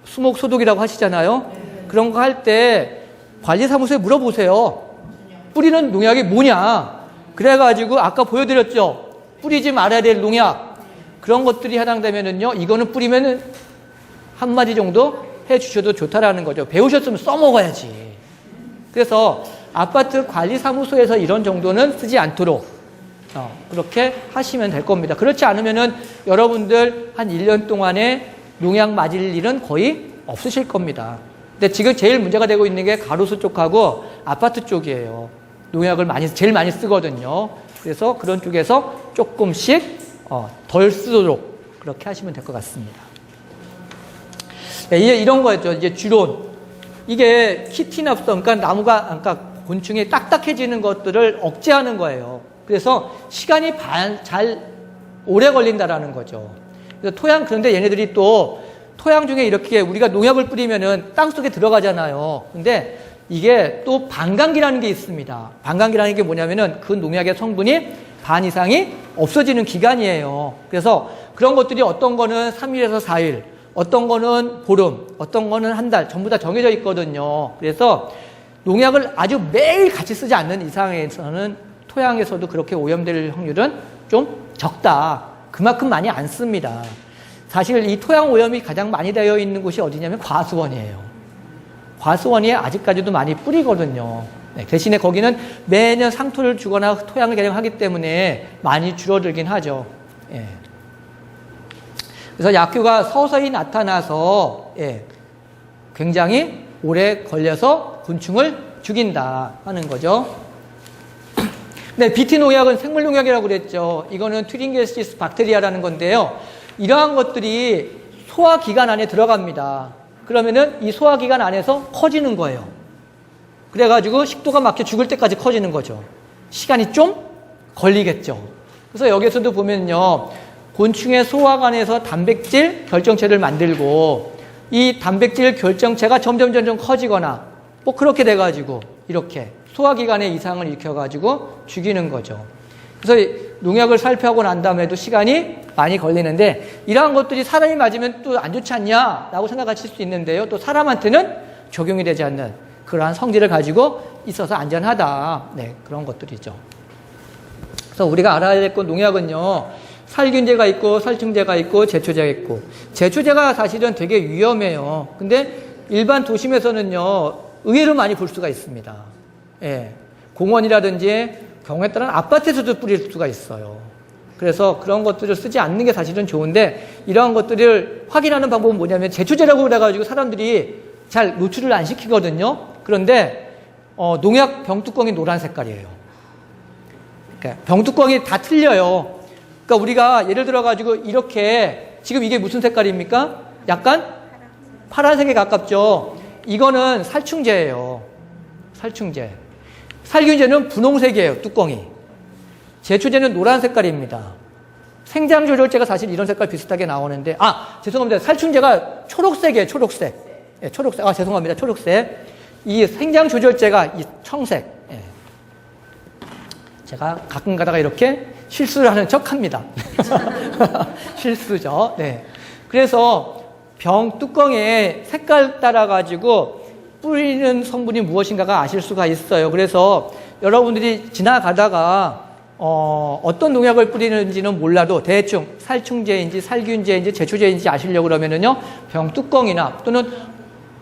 수목 소독이라고 하시잖아요. 그런 거 할 때 관리사무소에 물어보세요. 뿌리는 농약이 뭐냐? 그래가지고 아까 보여드렸죠. 뿌리지 말아야 될 농약. 그런 것들이 해당되면은요, 이거는 뿌리면은 한 마디 정도 해 주셔도 좋다라는 거죠. 배우셨으면 써먹어야지. 그래서 아파트 관리사무소에서 이런 정도는 쓰지 않도록 그렇게 하시면 될 겁니다. 그렇지 않으면은 여러분들 한 1년 동안에 농약 맞을 일은 거의 없으실 겁니다. 근데 지금 제일 문제가 되고 있는 게 가로수 쪽하고 아파트 쪽이에요. 농약을 제일 많이 쓰거든요. 그래서 그런 쪽에서 조금씩 덜 쓰도록 그렇게 하시면 될 것 같습니다. 네, 이런 거였죠. 이제 주론. 이게 키티납성, 그러니까 그러니까 곤충이 딱딱해지는 것들을 억제하는 거예요. 그래서 시간이 잘 오래 걸린다라는 거죠. 그래서 그런데 얘네들이 또 토양 중에 이렇게 우리가 농약을 뿌리면은 땅 속에 들어가잖아요. 근데 이게 또 반감기라는 게 있습니다. 반감기라는 게 뭐냐면은 그 농약의 성분이 반 이상이 없어지는 기간이에요. 그래서 그런 것들이 어떤 거는 3일에서 4일, 어떤 거는 보름, 어떤 거는 한 달, 전부 다 정해져 있거든요. 그래서 농약을 아주 매일 같이 쓰지 않는 이상에서는 토양에서도 그렇게 오염될 확률은 좀 적다. 그만큼 많이 안 씁니다. 사실 이 토양 오염이 가장 많이 되어 있는 곳이 어디냐면 과수원이에요. 과수원이 아직까지도 많이 뿌리거든요. 네, 대신에 거기는 매년 상토를 주거나 토양을 개량하기 때문에 많이 줄어들긴 하죠. 예. 그래서 약효가 서서히 나타나서 굉장히 오래 걸려서 곤충을 죽인다 하는 거죠. 네, BT 농약은 생물 농약이라고 그랬죠. 이거는 트링게시스 박테리아라는 건데요. 이러한 것들이 소화기관 안에 들어갑니다. 그러면은 이 소화기관 안에서 커지는 거예요. 그래가지고 식도가 막혀 죽을 때까지 커지는 거죠. 시간이 좀 걸리겠죠. 그래서 여기서도 보면요, 곤충의 소화관에서 단백질 결정체를 만들고 이 단백질 결정체가 점점 커지거나 뭐 그렇게 돼가지고 이렇게 소화기관에 이상을 일으켜가지고 죽이는 거죠. 그래서 농약을 살펴하고 난 다음에도 시간이 많이 걸리는데 이러한 것들이 사람이 맞으면 또 안 좋지 않냐라고 생각하실 수 있는데요. 또 사람한테는 적용이 되지 않는 그러한 성질을 가지고 있어서 안전하다. 네, 그런 것들이죠. 그래서 우리가 알아야 될 건 농약은요. 살균제가 있고 살충제가 있고 제초제가 있고 제초제가 사실은 되게 위험해요. 근데 일반 도심에서는요. 의외로 많이 볼 수가 있습니다. 예, 공원이라든지 경우에 따라는 아파트에서도 뿌릴 수가 있어요. 그래서 그런 것들을 쓰지 않는 게 사실은 좋은데 이러한 것들을 확인하는 방법은 뭐냐면 제초제라고 그래가지고 사람들이 잘 노출을 안 시키거든요. 그런데 농약 병뚜껑이 노란 색깔이에요. 그러니까 병뚜껑이 다 틀려요. 그러니까 우리가 예를 들어가지고 이렇게 지금 이게 무슨 색깔입니까? 약간 파란색에 가깝죠. 이거는 살충제예요. 살충제. 살균제는 분홍색이에요. 뚜껑이. 제초제는 노란 색깔입니다. 생장조절제가 사실 이런 색깔 비슷하게 나오는데 죄송합니다. 살충제가 초록색이에요. 초록색. 예, 초록색. 죄송합니다. 초록색. 이 생장조절제가 이 청색. 예. 제가 가끔 가다가 이렇게 실수를 하는 척합니다. 실수죠. 네. 그래서 병 뚜껑에 색깔 따라 가지고 뿌리는 성분이 무엇인가가 아실 수가 있어요. 그래서 여러분들이 지나가다가 어떤 농약을 뿌리는지는 몰라도 대충 살충제인지 살균제인지 제초제인지 아시려고 그러면은요. 병 뚜껑이나 또는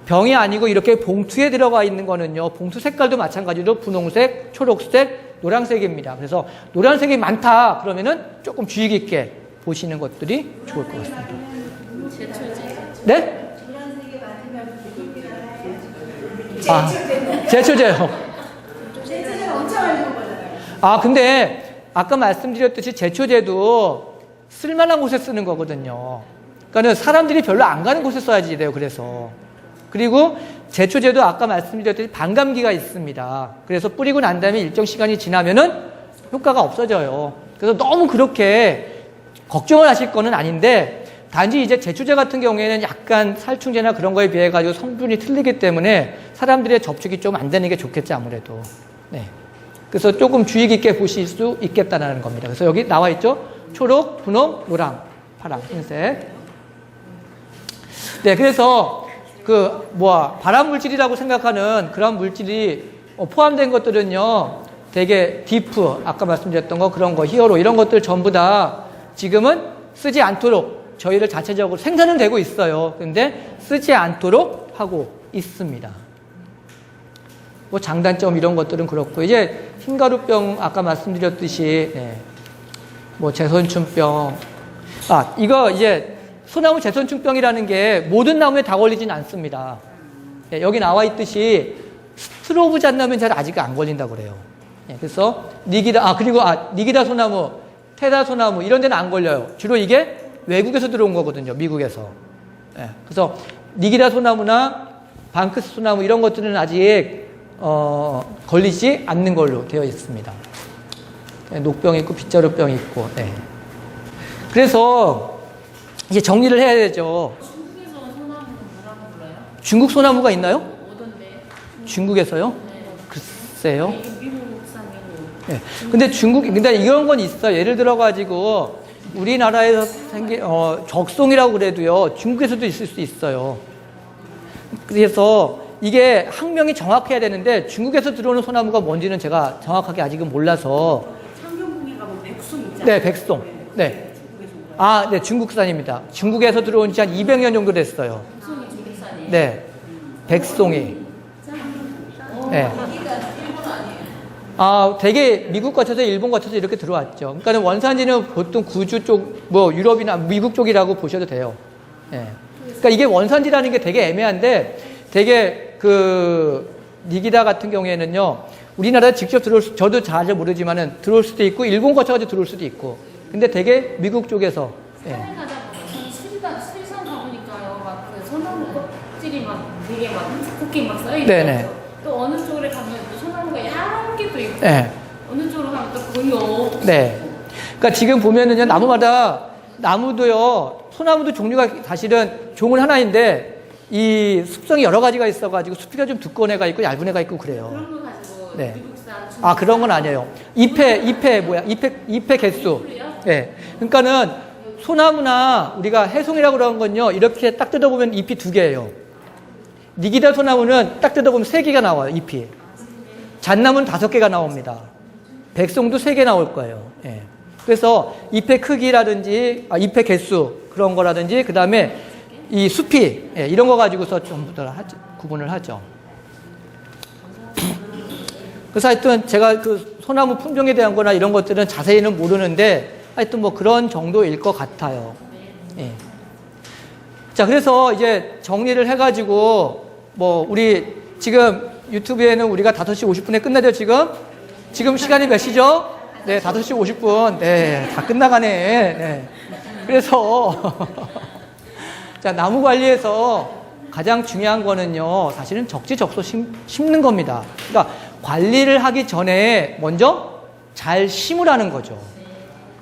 병이 아니고 이렇게 봉투에 들어가 있는 거는요. 봉투 색깔도 마찬가지로 분홍색, 초록색, 노란색입니다. 그래서 노란색이 많다 그러면은 조금 주의 깊게 보시는 것들이 좋을 것 같습니다. 네? 제초제요. 제초제는 엄청 많이 먹어요. 근데 아까 말씀드렸듯이 제초제도 쓸만한 곳에 쓰는 거거든요. 그러니까 사람들이 별로 안 가는 곳에 써야지 돼요. 그래서 그리고 제초제도 아까 말씀드렸듯이 반감기가 있습니다. 그래서 뿌리고 난 다음에 일정 시간이 지나면은 효과가 없어져요. 그래서 너무 그렇게 걱정을 하실 거는 아닌데 단지 이제 제초제 같은 경우에는 약간 살충제나 그런 거에 비해 가지고 성분이 틀리기 때문에 사람들의 접촉이 좀 안 되는 게 좋겠지 아무래도. 네. 그래서 조금 주의 깊게 보실 수 있겠다는 겁니다. 그래서 여기 나와 있죠. 초록, 분홍, 노랑, 파랑, 흰색. 네, 그래서 발암 물질이라고 생각하는 그런 물질이 포함된 것들은요. 되게 디프, 아까 말씀드렸던 거 그런 거, 히어로 이런 것들 전부 다 지금은 쓰지 않도록 저희를 자체적으로 생산은 되고 있어요. 그런데 쓰지 않도록 하고 있습니다. 뭐 장단점 이런 것들은 그렇고 이제 흰가루병 아까 말씀드렸듯이 뭐 제선충병 이거 이제 소나무 제선충병이라는 게 모든 나무에 다 걸리진 않습니다. 여기 나와 있듯이 스트로브 잣나무는 잘 아직 안 걸린다고 그래요. 그래서 니기다 소나무, 테다 소나무 이런 데는 안 걸려요. 주로 이게 외국에서 들어온 거거든요. 미국에서. 그래서 니기다 소나무나 방크스 소나무 이런 것들은 아직 걸리지 않는 걸로 되어 있습니다. 녹병이 있고 빗자루병이 있고. 그래서 이제 정리를 해야 되죠. 중국에서 소나무는 뭐라고 불러요? 중국 소나무가 있나요? 오던데. 중국에서요? 네. 글쎄요. 미국 산이고. 근데 근데 이런 건 있어요. 예를 들어가지고 우리나라에서 생긴 적송이라고 그래도요. 중국에서도 있을 수 있어요. 그래서 이게 학명이 정확해야 되는데 중국에서 들어오는 소나무가 뭔지는 제가 정확하게 아직은 몰라서. 창경궁에 가면 백송 있잖아요. 네, 백송. 네. 네, 중국산입니다. 중국에서 들어온 지 한 200년 정도 됐어요. 백송이 중국산이에요? 네. 백송이. 네. 되게 미국 거쳐서 일본 거쳐서 이렇게 들어왔죠. 그러니까 원산지는 보통 구주 쪽, 유럽이나 미국 쪽이라고 보셔도 돼요. 그러니까 이게 원산지라는 게 되게 애매한데 되게 니기다 같은 경우에는요, 우리나라에 직접 저도 잘 모르지만은 들어올 수도 있고, 일본 거쳐가지고 들어올 수도 있고, 근데 되게 미국 쪽에서. 산에 가다 보면 실상 가보니까요, 막 소나무 껍질이 막 되게 막 굵게 막 써있어요. 네네. 또 어느 쪽에 가면 또 소나무가 얇게 또 있고, 네. 어느 쪽으로 가면 또 거의 없고. 네. 그러니까 지금 보면은요, 나무도요, 소나무도 종류가 사실은 종은 하나인데, 이 습성이 여러 가지가 있어가지고 수피가 좀 두꺼운 애가 있고 얇은 애가 있고 그래요. 그런 거 가지고 네. 미국산 아, 그런 건 아니에요. 잎의 개수. 예. 그러니까는 소나무나 우리가 해송이라고 그러는 건요, 이렇게 딱 뜯어보면 잎이 2개예요. 니기다 소나무는 딱 뜯어보면 3개가 나와요, 잎이. 잣나무는 5개가 나옵니다. 백송도 3개 나올 거예요. 예. 그래서 잎의 크기라든지, 잎의 개수, 그런 거라든지, 그 다음에 이 숲이, 예, 이런 거 가지고서 전부 다 구분을 하죠. 그래서 하여튼 제가 그 소나무 품종에 대한 거나 이런 것들은 자세히는 모르는데 하여튼 뭐 그런 정도일 것 같아요. 예. 자, 그래서 이제 정리를 해가지고 뭐 우리 지금 유튜브에는 우리가 5시 50분에 끝나죠, 지금? 지금 시간이 몇 시죠? 네, 5시 50분. 네, 다 끝나가네. 네. 그래서 자, 나무 관리에서 가장 중요한 거는요, 사실은 적지적소 심는 겁니다. 그러니까 관리를 하기 전에 먼저 잘 심으라는 거죠.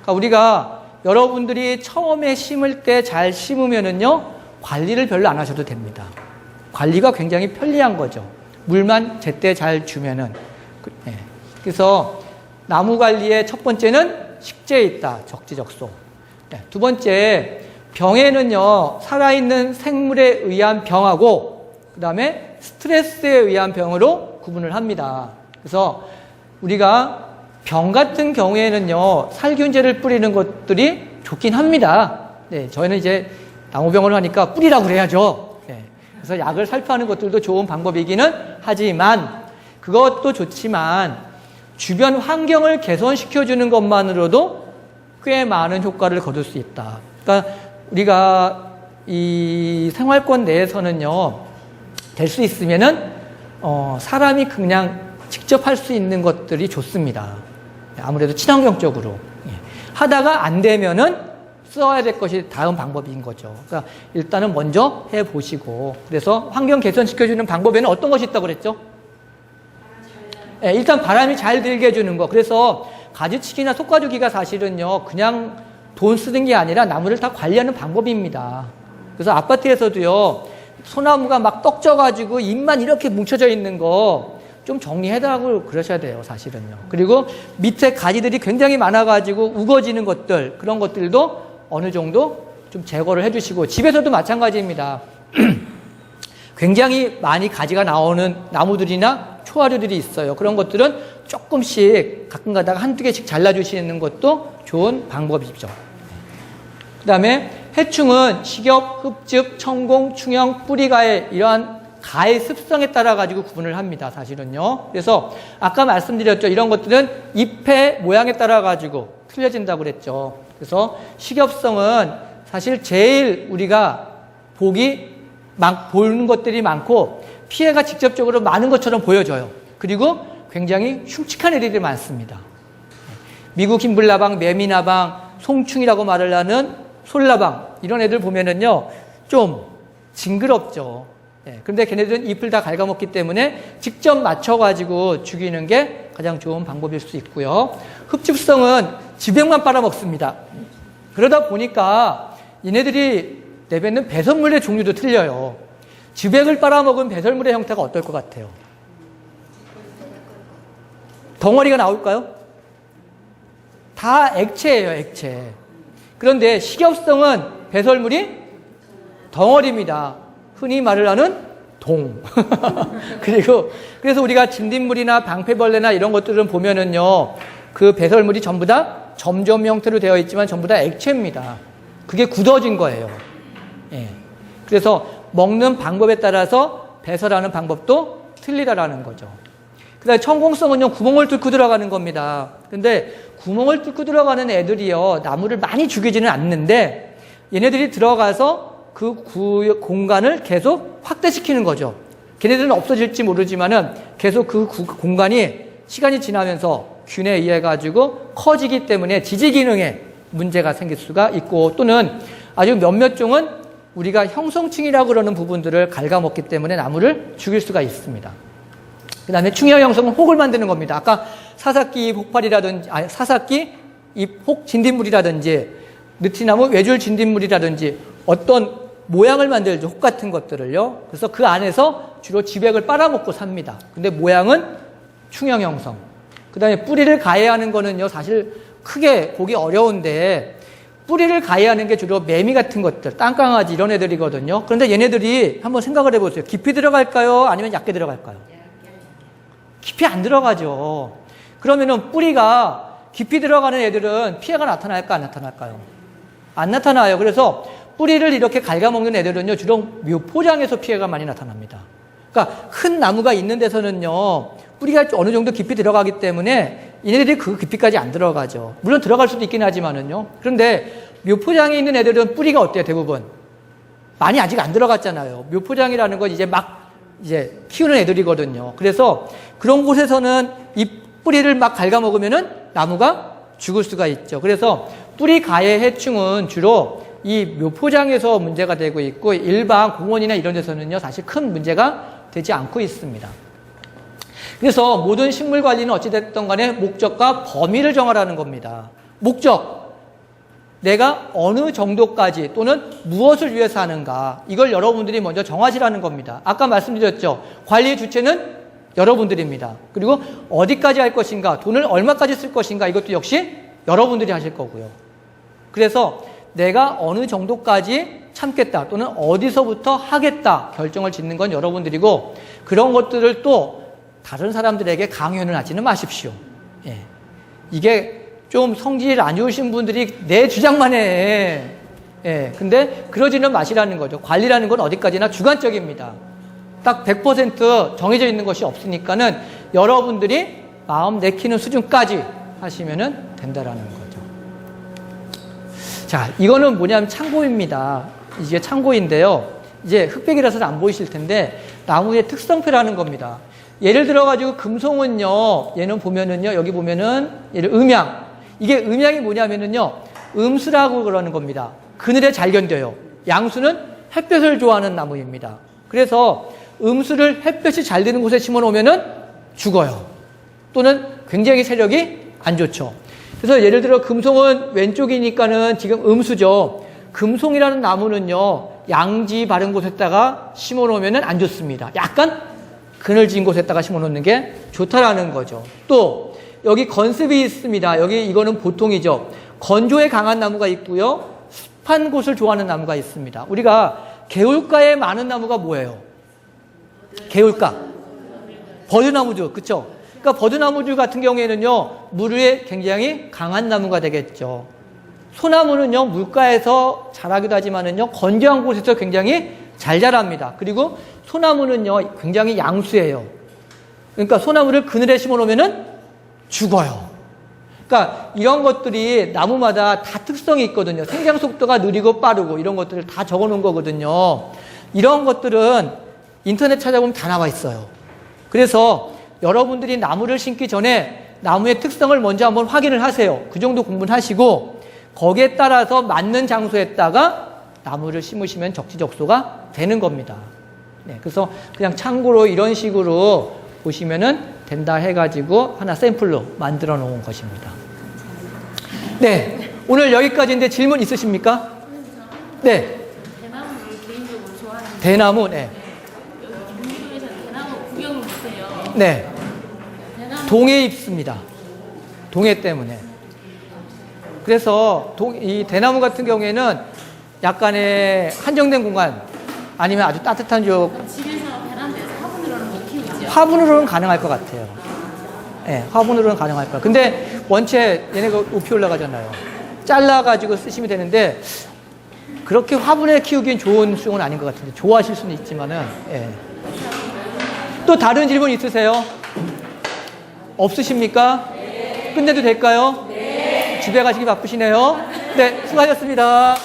그러니까 우리가 여러분들이 처음에 심을 때 잘 심으면은요, 관리를 별로 안 하셔도 됩니다. 관리가 굉장히 편리한 거죠. 물만 제때 잘 주면은. 그래서 나무 관리의 첫 번째는 식재에 있다. 적지적소. 두 번째, 병에는요, 살아있는 생물에 의한 병하고, 그 다음에 스트레스에 의한 병으로 구분을 합니다. 그래서 우리가 병 같은 경우에는요, 살균제를 뿌리는 것들이 좋긴 합니다. 네, 저희는 이제 나무병을 하니까 뿌리라고 그래야죠. 네, 그래서 약을 살포하는 것들도 좋은 방법이기는 하지만, 그것도 좋지만, 주변 환경을 개선시켜주는 것만으로도 꽤 많은 효과를 거둘 수 있다. 그러니까 우리가 이 생활권 내에서는요, 될 수 있으면은, 사람이 그냥 직접 할 수 있는 것들이 좋습니다. 아무래도 친환경적으로. 하다가 안 되면은 써야 될 것이 다음 방법인 거죠. 그러니까 일단은 먼저 해보시고, 그래서 환경 개선시켜주는 방법에는 어떤 것이 있다고 그랬죠? 일단 바람이 잘 들게 해주는 거. 그래서 가지치기나 속가주기가 사실은요, 그냥 돈 쓰는 게 아니라 나무를 다 관리하는 방법입니다. 그래서 아파트에서도요, 소나무가 막 떡져가지고 잎만 이렇게 뭉쳐져 있는 거 좀 정리해달라고 그러셔야 돼요, 사실은요. 그리고 밑에 가지들이 굉장히 많아가지고 우거지는 것들, 그런 것들도 어느 정도 좀 제거를 해주시고, 집에서도 마찬가지입니다. 굉장히 많이 가지가 나오는 나무들이나 초하류들이 있어요. 그런 것들은 조금씩 가끔 가다가 한두 개씩 잘라주시는 것도 좋은 방법이죠. 그 다음에 해충은 식엽, 흡즙, 청공, 충형, 뿌리가의 이러한 가의 습성에 따라 가지고 구분을 합니다. 사실은요. 그래서 아까 말씀드렸죠. 이런 것들은 잎의 모양에 따라 가지고 틀려진다고 그랬죠. 그래서 식엽성은 사실 제일 우리가 보는 것들이 많고 피해가 직접적으로 많은 것처럼 보여져요. 그리고 굉장히 흉측한 애들이 많습니다. 미국 흰불나방, 매미나방, 송충이라고 말을 하는 솔나방, 이런 애들 보면은요, 좀 징그럽죠. 그런데 걔네들은 잎을 다 갉아먹기 때문에 직접 맞춰가지고 죽이는 게 가장 좋은 방법일 수 있고요. 흡집성은 지백만 빨아먹습니다. 그러다 보니까 얘네들이 내뱉는 배설물의 종류도 틀려요. 지백을 빨아먹은 배설물의 형태가 어떨 것 같아요? 덩어리가 나올까요? 다 액체예요, 액체. 그런데 식엽성은 배설물이 덩어리입니다. 흔히 말을 하는 동. 그래서 우리가 진딧물이나 방패벌레나 이런 것들은 보면은요, 그 배설물이 전부 다 점점 형태로 되어 있지만 전부 다 액체입니다. 그게 굳어진 거예요. 예. 그래서 먹는 방법에 따라서 배설하는 방법도 틀리다라는 거죠. 그 다음에 청공성은요, 구멍을 뚫고 들어가는 겁니다. 근데 구멍을 뚫고 들어가는 애들이요, 나무를 많이 죽이지는 않는데 얘네들이 들어가서 그 공간을 계속 확대시키는 거죠. 걔네들은 없어질지 모르지만은 계속 그 공간이 시간이 지나면서 균에 의해 가지고 커지기 때문에 지지 기능에 문제가 생길 수가 있고, 또는 아주 몇몇 종은 우리가 형성층이라고 그러는 부분들을 갉아먹기 때문에 나무를 죽일 수가 있습니다. 그 다음에 충혈 형성은 혹을 만드는 겁니다. 아까 사사끼 혹파리라든지, 사사끼 잎 혹 진딧물이라든지, 느티나무 외줄 진딧물이라든지 어떤 모양을 만들죠. 혹 같은 것들을요. 그래서 그 안에서 주로 지백을 빨아먹고 삽니다. 근데 모양은 충형 형성. 그 다음에 뿌리를 가해하는 거는요, 사실 크게 보기 어려운데, 뿌리를 가해하는 게 주로 매미 같은 것들, 땅강아지 이런 애들이거든요. 그런데 얘네들이 한번 생각을 해보세요. 깊이 들어갈까요? 아니면 얕게 들어갈까요? 깊이 안 들어가죠. 그러면은 뿌리가 깊이 들어가는 애들은 피해가 나타날까, 안 나타날까요? 안 나타나요. 그래서 뿌리를 이렇게 갉아먹는 애들은요, 주로 묘포장에서 피해가 많이 나타납니다. 그러니까 큰 나무가 있는 데서는요, 뿌리가 어느 정도 깊이 들어가기 때문에 얘네들이 그 깊이까지 안 들어가죠. 물론 들어갈 수도 있긴 하지만은요. 그런데 묘포장에 있는 애들은 뿌리가 어때요, 대부분? 많이 아직 안 들어갔잖아요. 묘포장이라는 건 이제 키우는 애들이거든요. 그래서 그런 곳에서는 이 뿌리를 막 갉아먹으면은 나무가 죽을 수가 있죠. 그래서 뿌리 가해 해충은 주로 이 묘포장에서 문제가 되고 있고, 일반 공원이나 이런 데서는요, 사실 큰 문제가 되지 않고 있습니다. 그래서 모든 식물 관리는 어찌됐든 간에 목적과 범위를 정하라는 겁니다. 목적, 내가 어느 정도까지 또는 무엇을 위해서 하는가, 이걸 여러분들이 먼저 정하시라는 겁니다. 아까 말씀드렸죠. 관리의 주체는 여러분들입니다. 그리고 어디까지 할 것인가, 돈을 얼마까지 쓸 것인가, 이것도 역시 여러분들이 하실 거고요. 그래서 내가 어느 정도까지 참겠다 또는 어디서부터 하겠다 결정을 짓는 건 여러분들이고, 그런 것들을 또 다른 사람들에게 강요는 하지는 마십시오. 예. 이게 좀 성질 안 좋으신 분들이 내 주장만 해. 예. 근데 그러지는 마시라는 거죠. 관리라는 건 어디까지나 주관적입니다. 딱 100% 정해져 있는 것이 없으니까는 여러분들이 마음 내키는 수준까지 하시면은 된다라는 거죠. 자, 이거는 뭐냐면 창고입니다. 이게 창고인데요. 이제 흑백이라서 안 보이실 텐데 나무의 특성표라는 겁니다. 예를 들어가지고 금송은요, 얘는 보면은요, 여기 보면은, 얘를 음양. 이게 음양이 뭐냐면은요, 음수라고 그러는 겁니다. 그늘에 잘 견뎌요. 양수는 햇볕을 좋아하는 나무입니다. 그래서 음수를 햇볕이 잘 드는 곳에 심어 놓으면은 죽어요. 또는 굉장히 세력이 안 좋죠. 그래서 예를 들어 금송은 왼쪽이니까는 지금 음수죠. 금송이라는 나무는요, 양지 바른 곳에다가 심어 놓으면은 안 좋습니다. 약간 그늘진 곳에다가 심어놓는 게 좋다라는 거죠. 또 여기 건습이 있습니다. 여기 이거는 보통이죠. 건조에 강한 나무가 있고요, 습한 곳을 좋아하는 나무가 있습니다. 우리가 개울가에 많은 나무가 뭐예요? 개울가, 버드나무들, 그렇죠? 그러니까 버드나무들 같은 경우에는요, 물에 굉장히 강한 나무가 되겠죠. 소나무는요, 물가에서 자라기도 하지만은요, 건조한 곳에서 굉장히 잘 자랍니다. 그리고 소나무는요, 굉장히 양수예요. 그러니까 소나무를 그늘에 심어 놓으면은 죽어요. 그러니까 이런 것들이 나무마다 다 특성이 있거든요. 생장 속도가 느리고 빠르고 이런 것들을 다 적어 놓은 거거든요. 이런 것들은 인터넷 찾아보면 다 나와 있어요. 그래서 여러분들이 나무를 심기 전에 나무의 특성을 먼저 한번 확인을 하세요. 그 정도 공부는 하시고, 거기에 따라서 맞는 장소에다가 나무를 심으시면 적지적소가 되는 겁니다. 네, 그래서 그냥 참고로 이런 식으로 보시면은 된다 해가지고 하나 샘플로 만들어 놓은 것입니다. 네, 오늘 여기까지인데 질문 있으십니까? 네. 대나무를 개인적으로 좋아하는데. 대나무, 네. 여기 경기도에서는 대나무 구경을 못해요. 네. 대나무 동해 입습니다. 동해 때문에. 그래서 이 대나무 같은 경우에는 약간의 한정된 공간, 아니면 아주 따뜻한 쪽, 집에서 베란다에서 화분으로는 못 키우죠. 화분으로는 가능할 것 같아요. 네, 화분으로는 가능할 거예요. 근데 원체 얘네가 높이 올라가잖아요. 잘라가지고 쓰시면 되는데, 그렇게 화분에 키우기엔 좋은 수용은 아닌 것 같은데, 좋아하실 수는 있지만은, 예. 또 다른 질문 있으세요? 없으십니까? 네. 끝내도 될까요? 네. 집에 가시기 바쁘시네요. 네, 수고하셨습니다.